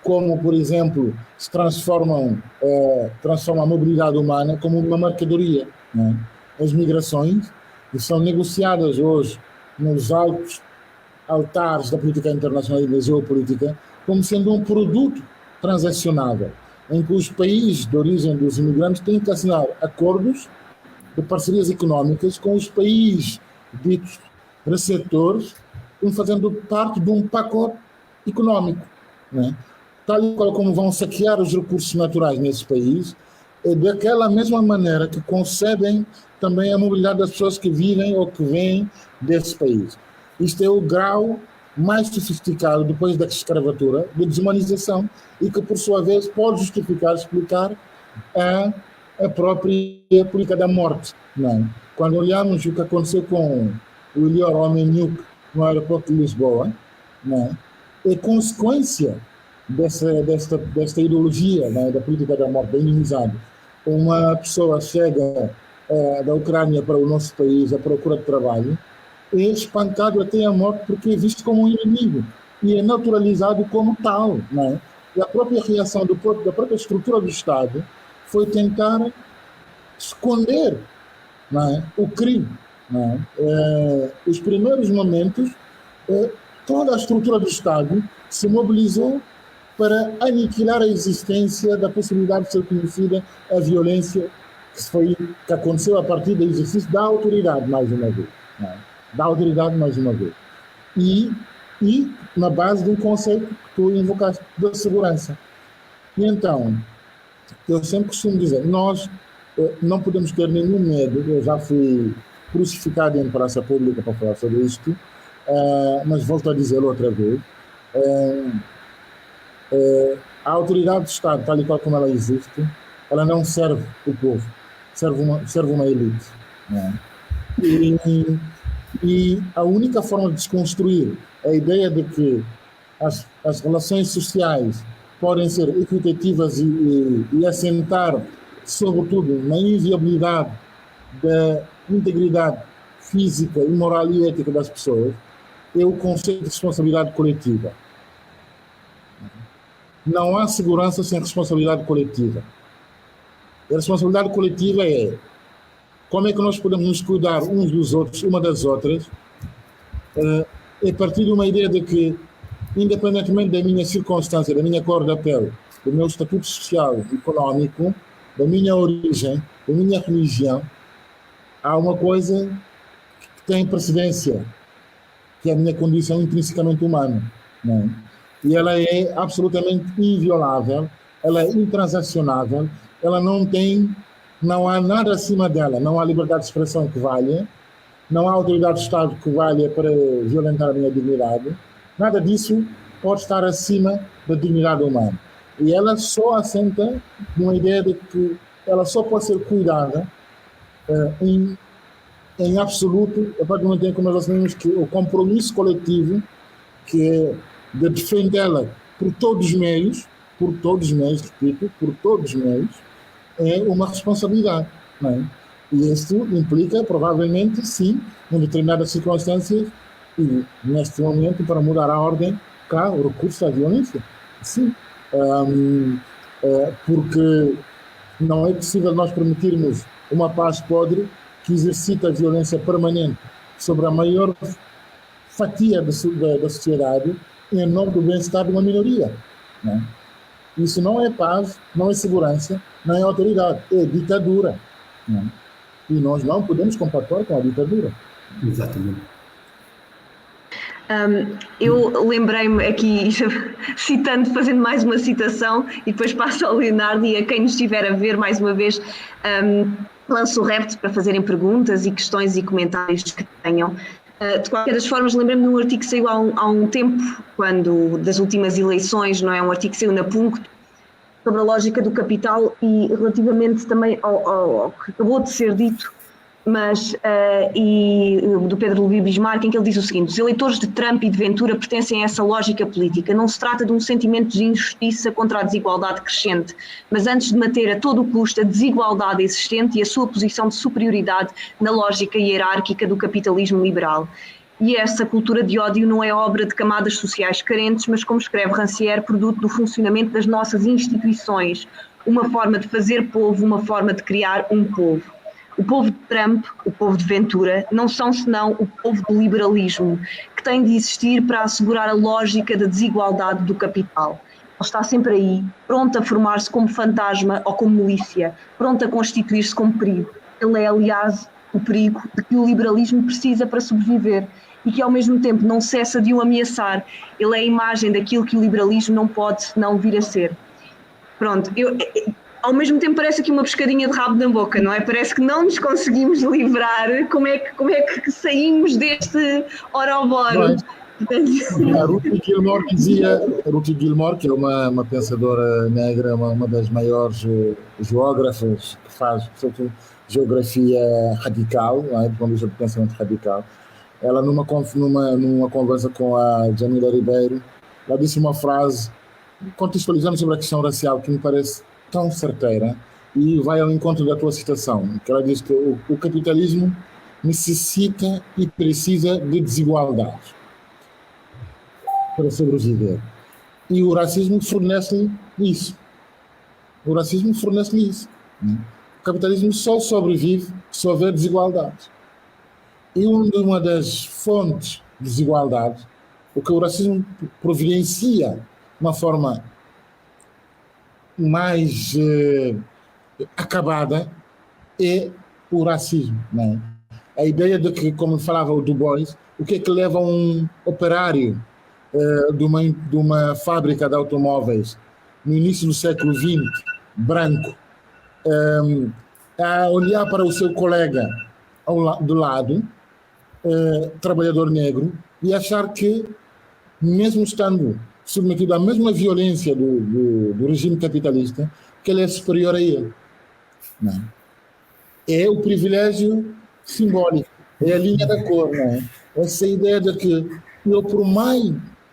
como, por exemplo, se transforma a mobilidade humana como uma mercadoria, né? As migrações que são negociadas hoje nos altos altares da política internacional e da geopolítica como sendo um produto transacionável, em que os países de origem dos imigrantes têm que assinar acordos de parcerias económicas com os países ditos receptores, como fazendo parte de um pacote económico, né? Tal e qual como vão saquear os recursos naturais nesse país, daquela mesma maneira que concebem também a mobilidade das pessoas que vivem ou que vêm desse país. Isto é o grau mais sofisticado, depois da escravatura, de desumanização, e que, por sua vez, pode explicar a própria política da morte. Não? Quando olhamos o que aconteceu com o Elior Homem-Nuke no aeroporto de Lisboa, não? É consequência desta ideologia, né, da política da morte, da inimizade. Uma pessoa chega da Ucrânia para o nosso país à procura de trabalho, é espancado até a morte porque é visto como um inimigo e é naturalizado como tal. Né? E a própria reação da própria estrutura do Estado foi tentar esconder, né, o crime. Né? Os primeiros momentos, toda a estrutura do Estado se mobilizou para aniquilar a existência da possibilidade de ser conhecida a violência que aconteceu a partir do exercício da autoridade, mais uma vez. Né? Da autoridade, mais uma vez. E na base de um conceito que tu invocaste, da segurança. E então, eu sempre costumo dizer, nós não podemos ter nenhum medo. Eu já fui crucificado em praça pública para falar sobre isto, mas volto a dizê-lo outra vez. A autoridade do Estado, tal e qual como ela existe, ela não serve o povo, serve uma elite. Não é? E a única forma de desconstruir a ideia de que as relações sociais podem ser equitativas e assentar, sobretudo, na inviabilidade da integridade física, moral e ética das pessoas, é o conceito de responsabilidade coletiva. Não há segurança sem responsabilidade coletiva. A responsabilidade coletiva é como é que nós podemos nos cuidar uns dos outros, uma das outras, a partir de uma ideia de que, independentemente da minha circunstância, da minha cor da pele, do meu estatuto social, económico, da minha origem, da minha religião, há uma coisa que tem precedência, que é a minha condição intrinsecamente humana. Não é? E ela é absolutamente inviolável, ela é intransacionável, ela não há nada acima dela, não há liberdade de expressão que valha, não há autoridade do Estado que valha para violentar a minha dignidade, nada disso pode estar acima da dignidade humana. E ela só assenta numa ideia de que ela só pode ser cuidada em absoluto, a partir do momento em que nós assumimos que o compromisso coletivo, que é de defendê-la por todos os meios, repito, por todos os meios, é uma responsabilidade. Não é? E isso implica, provavelmente, sim, em determinadas circunstâncias, e neste momento, para mudar a ordem, cá, o recurso à violência. Sim. Porque não é possível nós permitirmos uma paz podre que exercita a violência permanente sobre a maior fatia da sociedade em nome do bem-estar de uma minoria. Não é? Isso não é paz, não é segurança, não é autoridade, é ditadura. Não é? E nós não podemos compactuar com a ditadura. Exatamente. Eu lembrei-me aqui, citando, fazendo mais uma citação, e depois passo ao Leonardo e a quem nos estiver a ver mais uma vez, lanço o repto para fazerem perguntas e questões e comentários que tenham. De qualquer das formas, lembrei-me de um artigo que saiu há um tempo, quando das últimas eleições, não é? Um artigo que saiu na Puncto, sobre a lógica do capital e relativamente também ao que acabou de ser dito, e do Pedro Luís Bismarck, em que ele diz o seguinte: os eleitores de Trump e de Ventura pertencem a essa lógica política. Não se trata de um sentimento de injustiça contra a desigualdade crescente, mas antes de manter a todo o custo a desigualdade existente e a sua posição de superioridade na lógica hierárquica do capitalismo liberal. E essa cultura de ódio não é obra de camadas sociais carentes, mas, como escreve Rancière, produto do funcionamento das nossas instituições, uma forma de fazer povo, uma forma de criar um povo. O povo de Trump, o povo de Ventura, não são senão o povo do liberalismo, que tem de existir para assegurar a lógica da desigualdade do capital. Ele está sempre aí, pronto a formar-se como fantasma ou como milícia, pronto a constituir-se como perigo. Ele é, aliás, o perigo de que o liberalismo precisa para sobreviver e que, ao mesmo tempo, não cessa de o ameaçar. Ele é a imagem daquilo que o liberalismo não pode não vir a ser. Pronto, ao mesmo tempo parece aqui uma pescadinha de rabo na boca, não é? Parece que não nos conseguimos livrar. Como é que saímos deste oroboro? A Ruth Gilmore, que é uma pensadora negra, uma das maiores geógrafas que faz, sobretudo, geografia radical, não é? Do ponto de vista do pensamento radical. Ela, numa conversa com a Jamila Ribeiro, ela disse uma frase contextualizando sobre a questão racial que me parece tão certeira e vai ao encontro da tua citação, que ela diz que o capitalismo necessita e precisa de desigualdade para sobreviver. E o racismo fornece-lhe isso. O capitalismo só sobrevive se houver desigualdade. E uma das fontes de desigualdade, o que o racismo providencia de uma forma mais acabada, é o racismo. Não é? A ideia de que, como falava o Du Bois, o que é que leva um operário de uma fábrica de automóveis no início do século XX, branco, a olhar para o seu colega do lado, trabalhador negro, e achar que, mesmo estando submetido à mesma violência do regime capitalista, que ele é superior a ele. Não é? É o privilégio simbólico, é a linha da cor, não é? Essa ideia de que eu, por mais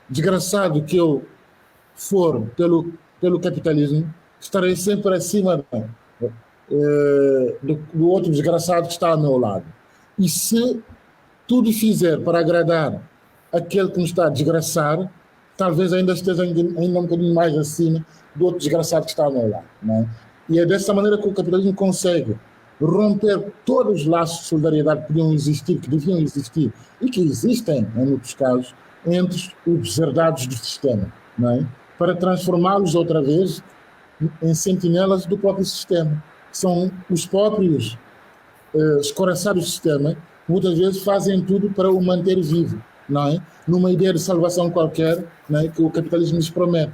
desgraçado que eu for pelo capitalismo, estarei sempre acima do outro desgraçado que está ao meu lado. E se tudo fizer para agradar aquele que me está a desgraçar, talvez ainda esteja ainda um bocadinho mais acima do outro desgraçado que está ao meu lado. Não é? E é dessa maneira que o capitalismo consegue romper todos os laços de solidariedade que podiam existir, que deviam existir e que existem, em muitos casos, entre os herdados do sistema, não é? Para transformá-los outra vez em sentinelas do próprio sistema. São os próprios escoraçados do sistema que muitas vezes fazem tudo para o manter vivo, não é? Numa ideia de salvação qualquer, não é? Que o capitalismo lhes promete.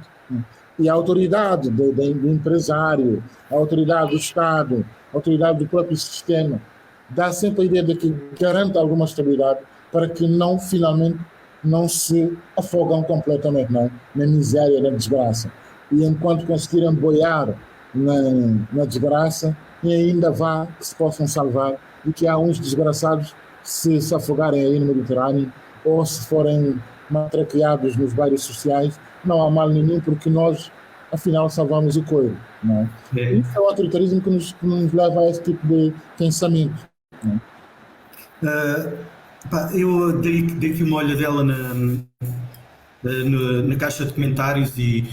E a autoridade do empresário, a autoridade do Estado, a autoridade do próprio sistema, dá sempre a ideia de que garante alguma estabilidade para que finalmente não se afogam completamente, não é? Na miséria, na desgraça. E enquanto conseguirem boiar na desgraça, e ainda vá que se possam salvar, e que há uns desgraçados se afogarem aí no Mediterrâneo, ou se forem matraqueados nos bairros sociais, não há mal nenhum, porque nós, afinal, salvamos o coelho. Não é? Isso é o autoritarismo que nos leva a esse tipo de pensamento. Não é? Eu dei aqui uma olhadela na caixa de comentários e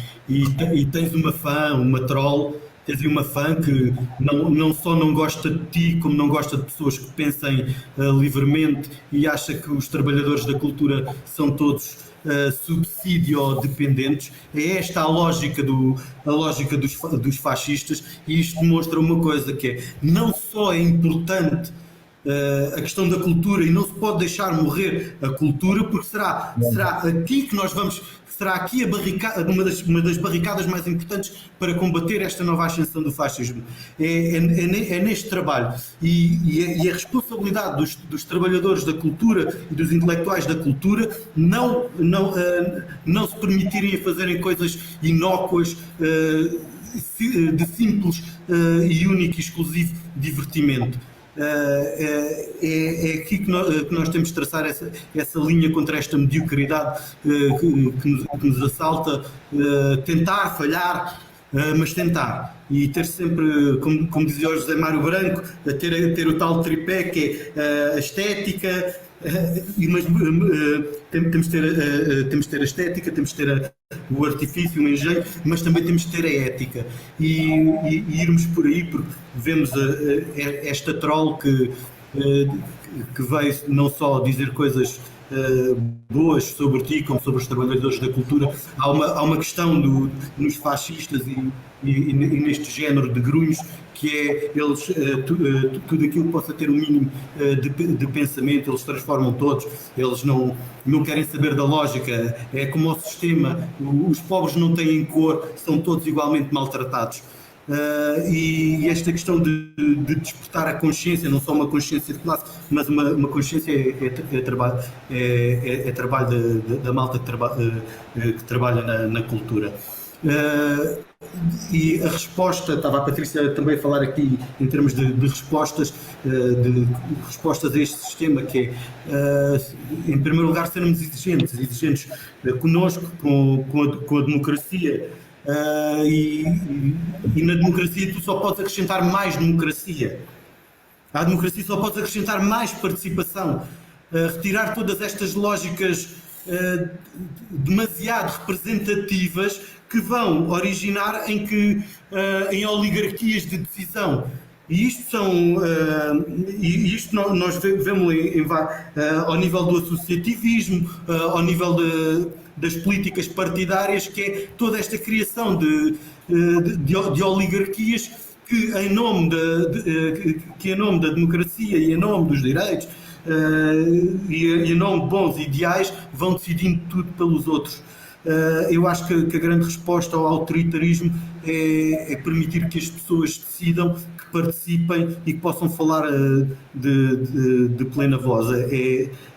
tens uma fã, uma troll, tens uma fã que não só não gosta de ti, como não gosta de pessoas que pensem livremente e acha que os trabalhadores da cultura são todos subsídio-dependentes. É esta a lógica dos fascistas, e isto demonstra uma coisa, que é, não só é importante a questão da cultura e não se pode deixar morrer a cultura, porque será aqui que nós vamos, será aqui uma das barricadas mais importantes para combater esta nova ascensão do fascismo. É neste trabalho. E a responsabilidade dos trabalhadores da cultura e dos intelectuais da cultura não se permitirem fazerem coisas inócuas, de simples e único e exclusivo divertimento. É aqui que nós temos de traçar essa linha contra esta mediocridade que nos assalta, tentar, falhar, mas tentar. E ter sempre, como dizia o José Mário Branco, ter o tal tripé que é a estética, mas temos de ter a estética, temos de ter o artifício, o engenho, mas também temos de ter a ética e irmos por aí, porque vemos esta troll que veio não só dizer coisas boas sobre ti, como sobre os trabalhadores da cultura. Há uma questão nos fascistas e neste género de grunhos, que é eles, tudo aquilo que possa ter um mínimo de pensamento, eles transformam todos, eles não querem saber da lógica, é como o sistema, os pobres não têm cor, são todos igualmente maltratados. E esta questão de despertar a consciência, não só uma consciência de classe, mas uma consciência é trabalho da malta que trabalha na cultura. E a resposta, estava a Patrícia também a falar aqui em termos de respostas, a este sistema, que é, em primeiro lugar, sermos exigentes connosco, com a democracia. E na democracia tu só podes acrescentar mais democracia. À democracia só podes acrescentar mais participação, retirar todas estas lógicas demasiado representativas que vão originar em oligarquias de decisão. E isto nós vemos ao nível do associativismo, ao nível das políticas partidárias, que é toda esta criação de oligarquias que em nome da democracia e em nome dos direitos e em nome de bons ideais vão decidindo tudo pelos outros. Eu acho que a grande resposta ao autoritarismo é permitir que as pessoas decidam, que participem e que possam falar de plena voz.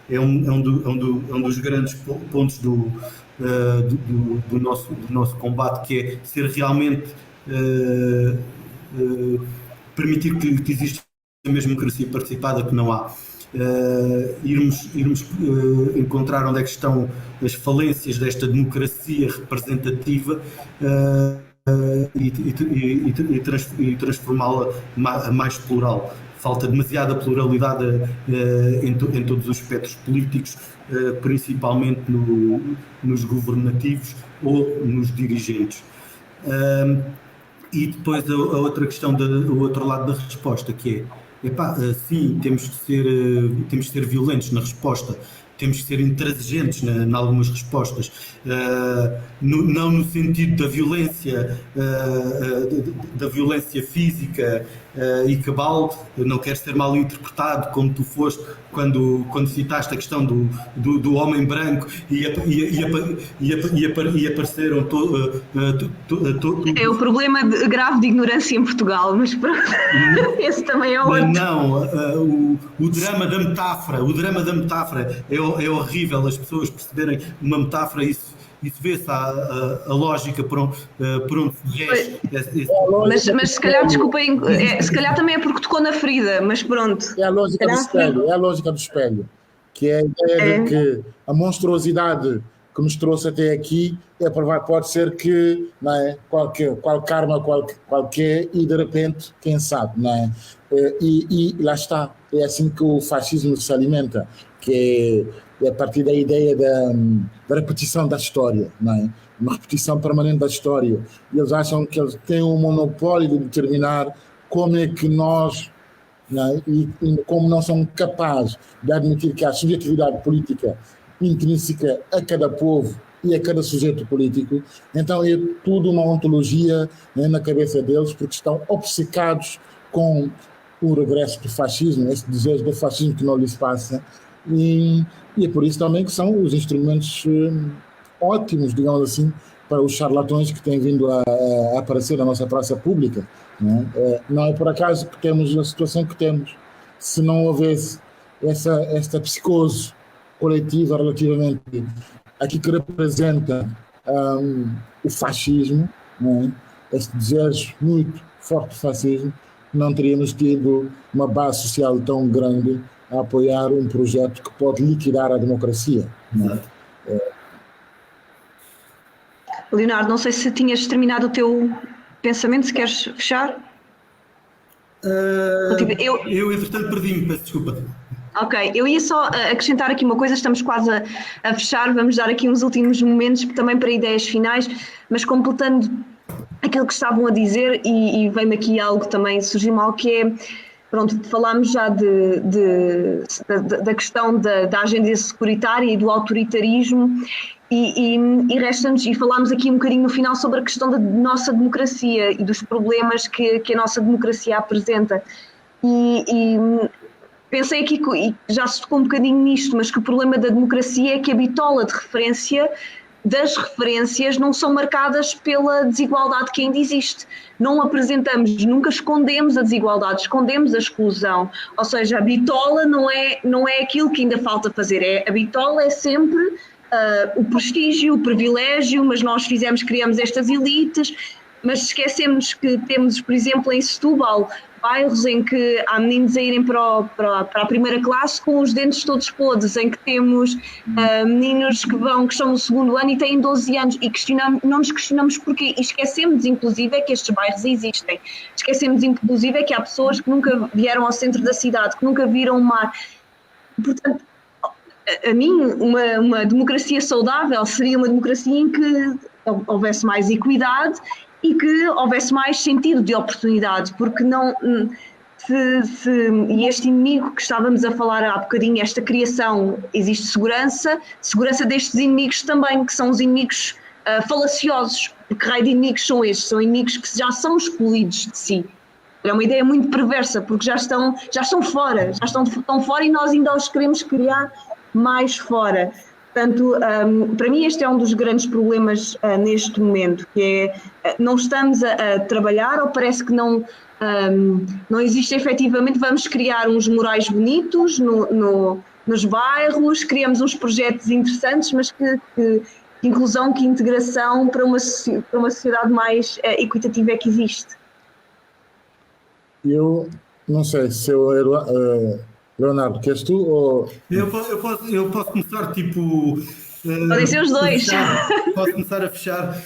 É um dos grandes pontos do nosso combate, que é ser realmente permitir que exista mesmo democracia participada, que não há. Irmos encontrar onde é que estão as falências desta democracia representativa e transformá-la a mais plural. Falta demasiada pluralidade em todos os espectros políticos, principalmente nos governativos ou nos dirigentes. E depois a outra questão, o outro lado da resposta, que é, sim, temos que ser violentos na resposta, temos que ser intransigentes em algumas respostas, não no sentido da violência física e cabal. Não quero ser mal interpretado, como tu foste quando citaste a questão do homem branco e apareceram É o problema grave de ignorância em Portugal, mas pronto, esse também é outro. Não, o drama da metáfora é horrível, as pessoas perceberem uma metáfora, isso vê-se a lógica por onde se rege. Mas se calhar, desculpem, se calhar também é porque tocou na ferida, mas pronto. É a lógica do espelho, que é a ideia de que a monstruosidade que nos trouxe até aqui pode ser que, não é, qual karma qualquer, e de repente, quem sabe, não é? E lá está, é assim que o fascismo se alimenta, que é a partir da ideia da repetição da história, não é? Uma repetição permanente da história. E eles acham que eles têm um monopólio de determinar como é que nós, não é? E como não são capazes de admitir que há subjetividade política intrínseca a cada povo e a cada sujeito político. Então é tudo uma ontologia, né, na cabeça deles, porque estão obcecados com o regresso do fascismo, esse desejo do fascismo que não lhes passa, e é por isso também que são os instrumentos ótimos, digamos assim, para os charlatões que têm vindo a aparecer na nossa praça pública, né? Não é por acaso que temos a situação que temos. Se não houvesse esta psicose coletiva relativamente aqui que representa o fascismo, né? Este desejo muito forte de fascismo, não teríamos tido uma base social tão grande a apoiar um projeto que pode liquidar a democracia. Né? Leonardo, não sei se tinhas terminado o teu pensamento, se queres fechar? Eu entretanto perdi-me, peço desculpa. Ok, eu ia só acrescentar aqui uma coisa, estamos quase a fechar, vamos dar aqui uns últimos momentos também para ideias finais, mas completando aquilo que estavam a dizer, e vem-me aqui algo também, surgiu-me algo que é, pronto, falámos já da questão da agenda securitária e do autoritarismo, e resta-nos, e falámos aqui um bocadinho no final sobre a questão da nossa democracia e dos problemas que a nossa democracia apresenta, e pensei aqui, e já se tocou um bocadinho nisto, mas que o problema da democracia é que a bitola de referência das referências não são marcadas pela desigualdade que ainda existe. Não apresentamos, nunca escondemos a desigualdade, escondemos a exclusão. Ou seja, a bitola não é aquilo que ainda falta fazer. A bitola é sempre o prestígio, o privilégio, mas nós criamos estas elites, mas esquecemos que temos, por exemplo, em Setúbal, bairros em que há meninos a irem para a primeira classe com os dentes todos podres, em que temos meninos que estão no segundo ano e têm 12 anos, e não nos questionamos porquê, e esquecemos inclusive que estes bairros existem, esquecemos inclusive que há pessoas que nunca vieram ao centro da cidade, que nunca viram o mar. Portanto, a mim, uma democracia saudável seria uma democracia em que houvesse mais equidade e que houvesse mais sentido de oportunidade, porque não, e este inimigo que estávamos a falar há bocadinho, esta criação, existe segurança destes inimigos também, que são os inimigos falaciosos. Que raio de inimigos são estes? São inimigos que já são excluídos de si. É uma ideia muito perversa, porque já estão fora, estão fora, e nós ainda os queremos criar mais fora. Portanto, para mim este é um dos grandes problemas neste momento, que é, não estamos a trabalhar, ou parece que não existe efetivamente. Vamos criar uns murais bonitos nos bairros, criamos uns projetos interessantes, mas que que inclusão, que integração para uma sociedade mais equitativa é que existe? Eu não sei se Leonardo, queres tu ou... Eu posso começar, tipo... Podem ser os dois. Posso começar a fechar.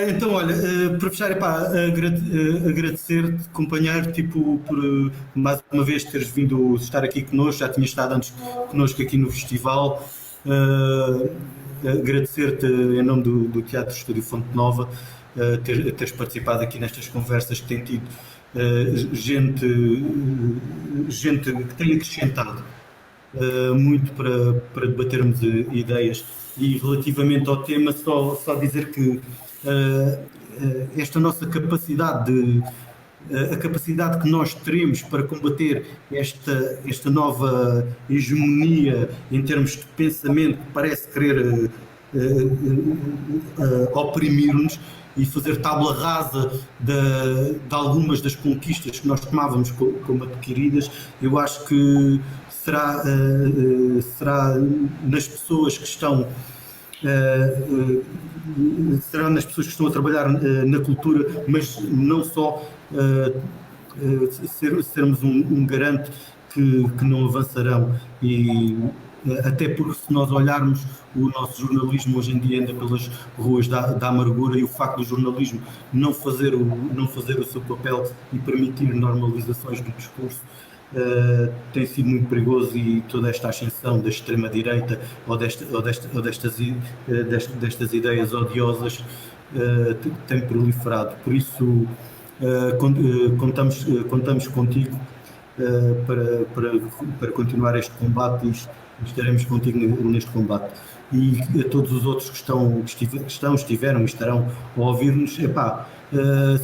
Então, olha, para fechar, agradecer-te, companheiro, tipo, por mais uma vez teres vindo estar aqui connosco, já tinhas estado antes connosco aqui no festival. Agradecer-te em nome do Teatro Estúdio Fonte Nova, teres participado aqui nestas conversas que tem tido gente que tem acrescentado muito para debatermos ideias. E relativamente ao tema, só dizer que esta nossa capacidade a capacidade que nós teremos para combater esta nova hegemonia em termos de pensamento que parece querer oprimir-nos e fazer tábua rasa de algumas das conquistas que nós tomávamos como adquiridas, eu acho que será nas pessoas que estão a trabalhar na cultura, mas não só sermos um garante que não avançarão. E até porque, se nós olharmos, o nosso jornalismo hoje em dia anda pelas ruas da amargura, e o facto do jornalismo não fazer o seu papel e permitir normalizações do discurso tem sido muito perigoso, e toda esta ascensão da extrema-direita ou destas ideias odiosas tem proliferado. Por isso, contamos contigo para continuar este combate, e estaremos contigo neste combate. E a todos os outros que estiveram e estarão a ouvir-nos,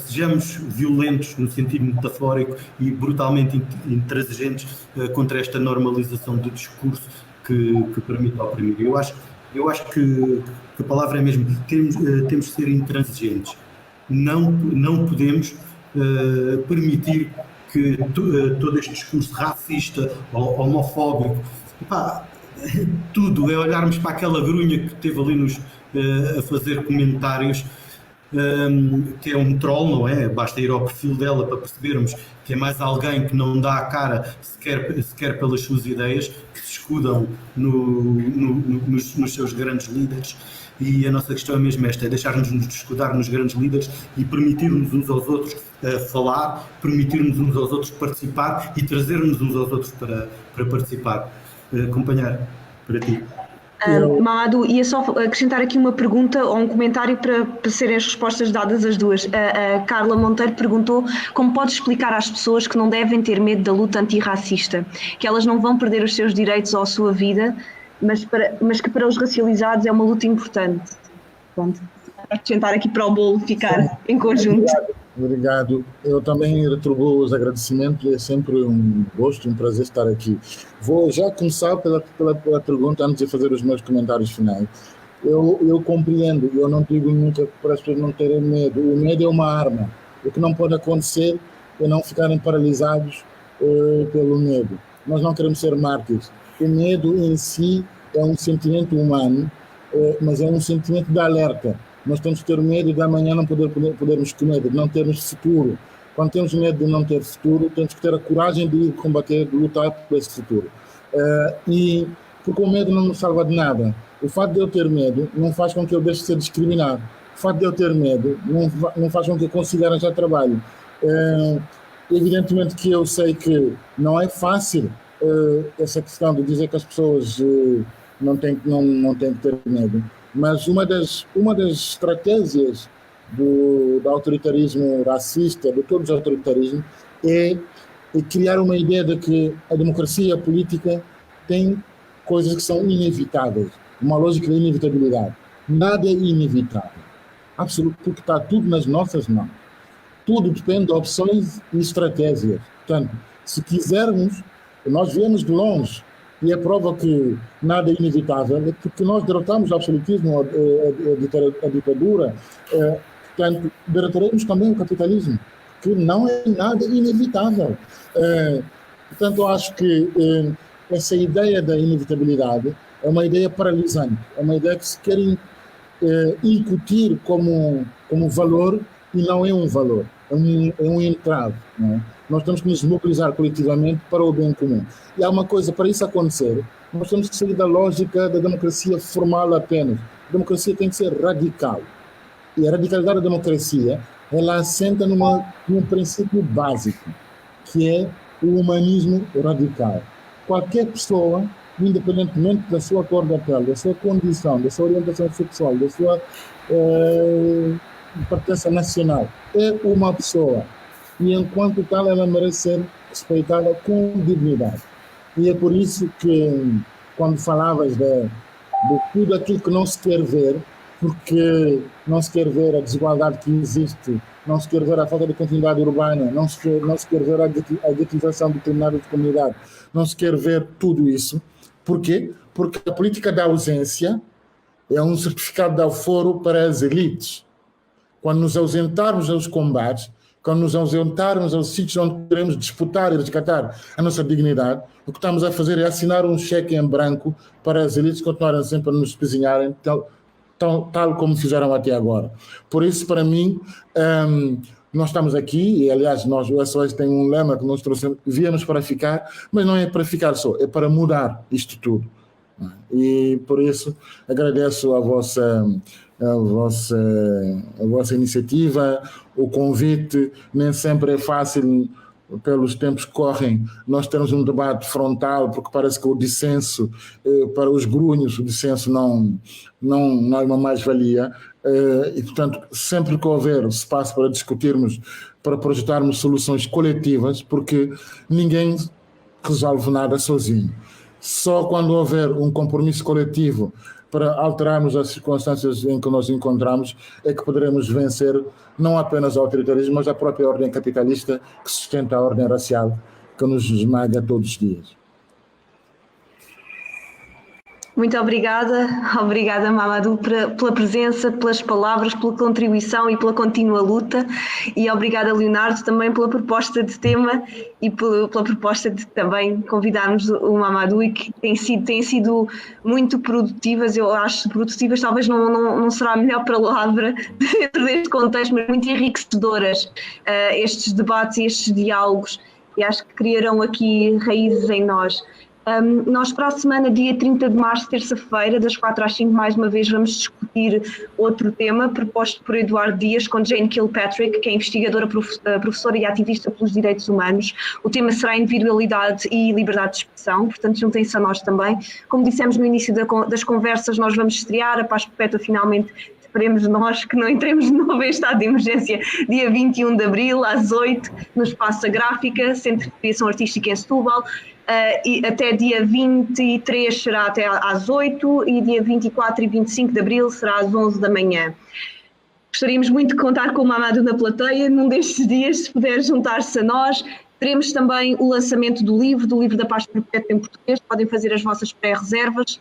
sejamos violentos no sentido metafórico e brutalmente intransigentes contra esta normalização do discurso que permite oprimir. Eu acho que a palavra é mesmo, temos de ser intransigentes. Não podemos permitir que todo este discurso racista ou homofóbico, tudo é olharmos para aquela grunha que esteve ali a fazer comentários, que é um troll, não é? Basta ir ao perfil dela para percebermos que é mais alguém que não dá a cara sequer pelas suas ideias, que se escudam nos seus grandes líderes. E a nossa questão é mesmo esta, é deixar-nos escudar nos grandes líderes e permitir-nos uns aos outros falar, permitir-nos uns aos outros participar e trazer-nos uns aos outros para participar. Acompanhar para ti. Mamadou, ia só acrescentar aqui uma pergunta ou um comentário para serem as respostas dadas as duas. A Carla Monteiro perguntou como pode explicar às pessoas que não devem ter medo da luta antirracista, que elas não vão perder os seus direitos ou a sua vida, mas que para os racializados é uma luta importante. Pronto, acrescentar aqui para o bolo ficar em conjunto. Obrigado. Eu também retribuo os agradecimentos, é sempre um gosto, um prazer estar aqui. Vou já começar pela pergunta antes de fazer os meus comentários finais. Eu compreendo, eu não digo nunca para as pessoas não terem medo. O medo é uma arma. O que não pode acontecer é não ficarem paralisados pelo medo. Nós não queremos ser mártires. O medo em si é um sentimento humano, mas é um sentimento de alerta. Nós temos que ter medo de amanhã não podermos comer, de não termos futuro. Quando temos medo de não ter futuro, temos que ter a coragem de ir combater, de lutar por esse futuro. E porque o medo não nos salva de nada. O fato de eu ter medo não faz com que eu deixe de ser discriminado. O fato de eu ter medo não faz com que eu consiga arranjar trabalho. Evidentemente que eu sei que não é fácil essa questão de dizer que as pessoas não têm que ter medo. Mas uma das estratégias do autoritarismo racista, de todos os autoritarismos, é criar uma ideia de que a democracia e a política têm coisas que são inevitáveis, uma lógica de inevitabilidade. Nada é inevitável, absoluto, porque está tudo nas nossas mãos. Tudo depende de opções e estratégias. Portanto, se quisermos, nós viemos de longe, e a prova que nada é inevitável é porque nós derrotamos o absolutismo, a ditadura, portanto, derrotaremos também o capitalismo, que não é nada inevitável. Portanto, eu acho que essa ideia da inevitabilidade é uma ideia paralisante, é uma ideia que se querem incutir como valor e não é um valor, é um entrave. Não é? Nós temos que nos mobilizar coletivamente para o bem comum. E há uma coisa, para isso acontecer, nós temos que sair da lógica da democracia formal apenas. A democracia tem que ser radical. E a radicalidade da democracia, ela assenta num princípio básico, que é o humanismo radical. Qualquer pessoa, independentemente da sua cor da pele, da sua condição, da sua orientação sexual, da sua pertença nacional, é uma pessoa. E enquanto tal, ela merece ser respeitada com dignidade. E é por isso que, quando falavas de tudo aquilo que não se quer ver, porque não se quer ver a desigualdade que existe, não se quer ver a falta de continuidade urbana, não se quer ver a ghettização determinada de comunidade, não se quer ver tudo isso. Por quê? Porque a política da ausência é um certificado de aforo para as elites. Quando nos ausentarmos aos combates, quando nos ausentarmos aos sítios onde queremos disputar e resgatar a nossa dignidade, o que estamos a fazer é assinar um cheque em branco para as elites continuarem sempre a nos espezinharem, tal como fizeram até agora. Por isso, para mim, nós estamos aqui, e aliás, o SOS tem um lema que nós trouxemos, viemos para ficar, mas não é para ficar só, é para mudar isto tudo. E por isso agradeço a vossa iniciativa, o convite. Nem sempre é fácil, pelos tempos que correm, nós temos um debate frontal, porque parece que o dissenso, para os grunhos, o dissenso não é uma mais-valia, e portanto, sempre que houver espaço para discutirmos, para projetarmos soluções coletivas, porque ninguém resolve nada sozinho. Só quando houver um compromisso coletivo para alterarmos as circunstâncias em que nos encontramos é que poderemos vencer não apenas o autoritarismo, mas a própria ordem capitalista que sustenta a ordem racial que nos esmaga todos os dias. Muito obrigada Mamadou pela presença, pelas palavras, pela contribuição e pela contínua luta, e obrigada Leonardo também pela proposta de tema e pela proposta de também convidarmos o Mamadou, e que têm sido muito produtivas. Eu acho produtivas, talvez não será a melhor palavra dentro deste contexto, mas muito enriquecedoras, estes debates e estes diálogos, e acho que criarão aqui raízes em nós. Nós para a semana, dia 30 de março, terça-feira, das 4 às 5, mais uma vez vamos discutir outro tema proposto por Eduardo Dias com Jane Kilpatrick, que é investigadora, professora e ativista pelos direitos humanos. O tema será individualidade e liberdade de expressão, portanto juntem-se a nós também. Como dissemos no início das conversas, nós vamos estrear a Paz Perpétua finalmente. Esperemos nós que não entremos de novo em estado de emergência dia 21 de abril, às 8, no Espaço da Gráfica, Centro de Criação Artística em Setúbal. E até dia 23 será até às 8 e dia 24 e 25 de abril será às 11 da manhã. Gostaríamos muito de contar com o Mamadou na plateia num destes dias, se puder juntar-se a nós. Teremos também o lançamento do livro da Paz Perpétua em português, podem fazer as vossas pré-reservas.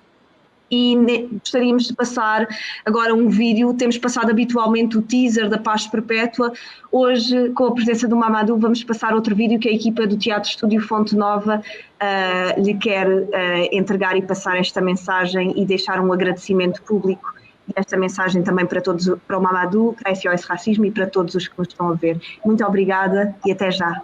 E gostaríamos de passar agora um vídeo. Temos passado habitualmente o teaser da Paz Perpétua. Hoje, com a presença do Mamadou, vamos passar outro vídeo que a equipa do Teatro Estúdio Fonte Nova lhe quer entregar e passar esta mensagem e deixar um agradecimento público. E esta mensagem também para todos, para o Mamadou, para a SOS Racismo e para todos os que nos estão a ver. Muito obrigada e até já.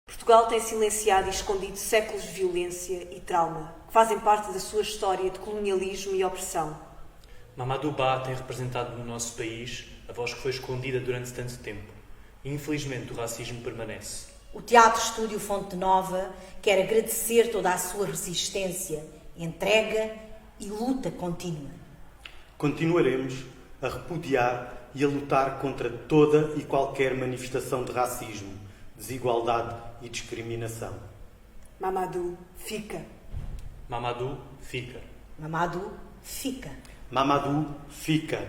Portugal tem silenciado e escondido séculos de violência e trauma, que fazem parte da sua história de colonialismo e opressão. Mamadou Ba tem representado no nosso país a voz que foi escondida durante tanto tempo. E infelizmente o racismo permanece. O Teatro Estúdio Fonte Nova quer agradecer toda a sua resistência, entrega e luta contínua. Continuaremos a repudiar e a lutar contra toda e qualquer manifestação de racismo, desigualdade e discriminação. Mamadou fica. Mamadou fica. Mamadou fica. Mamadou fica.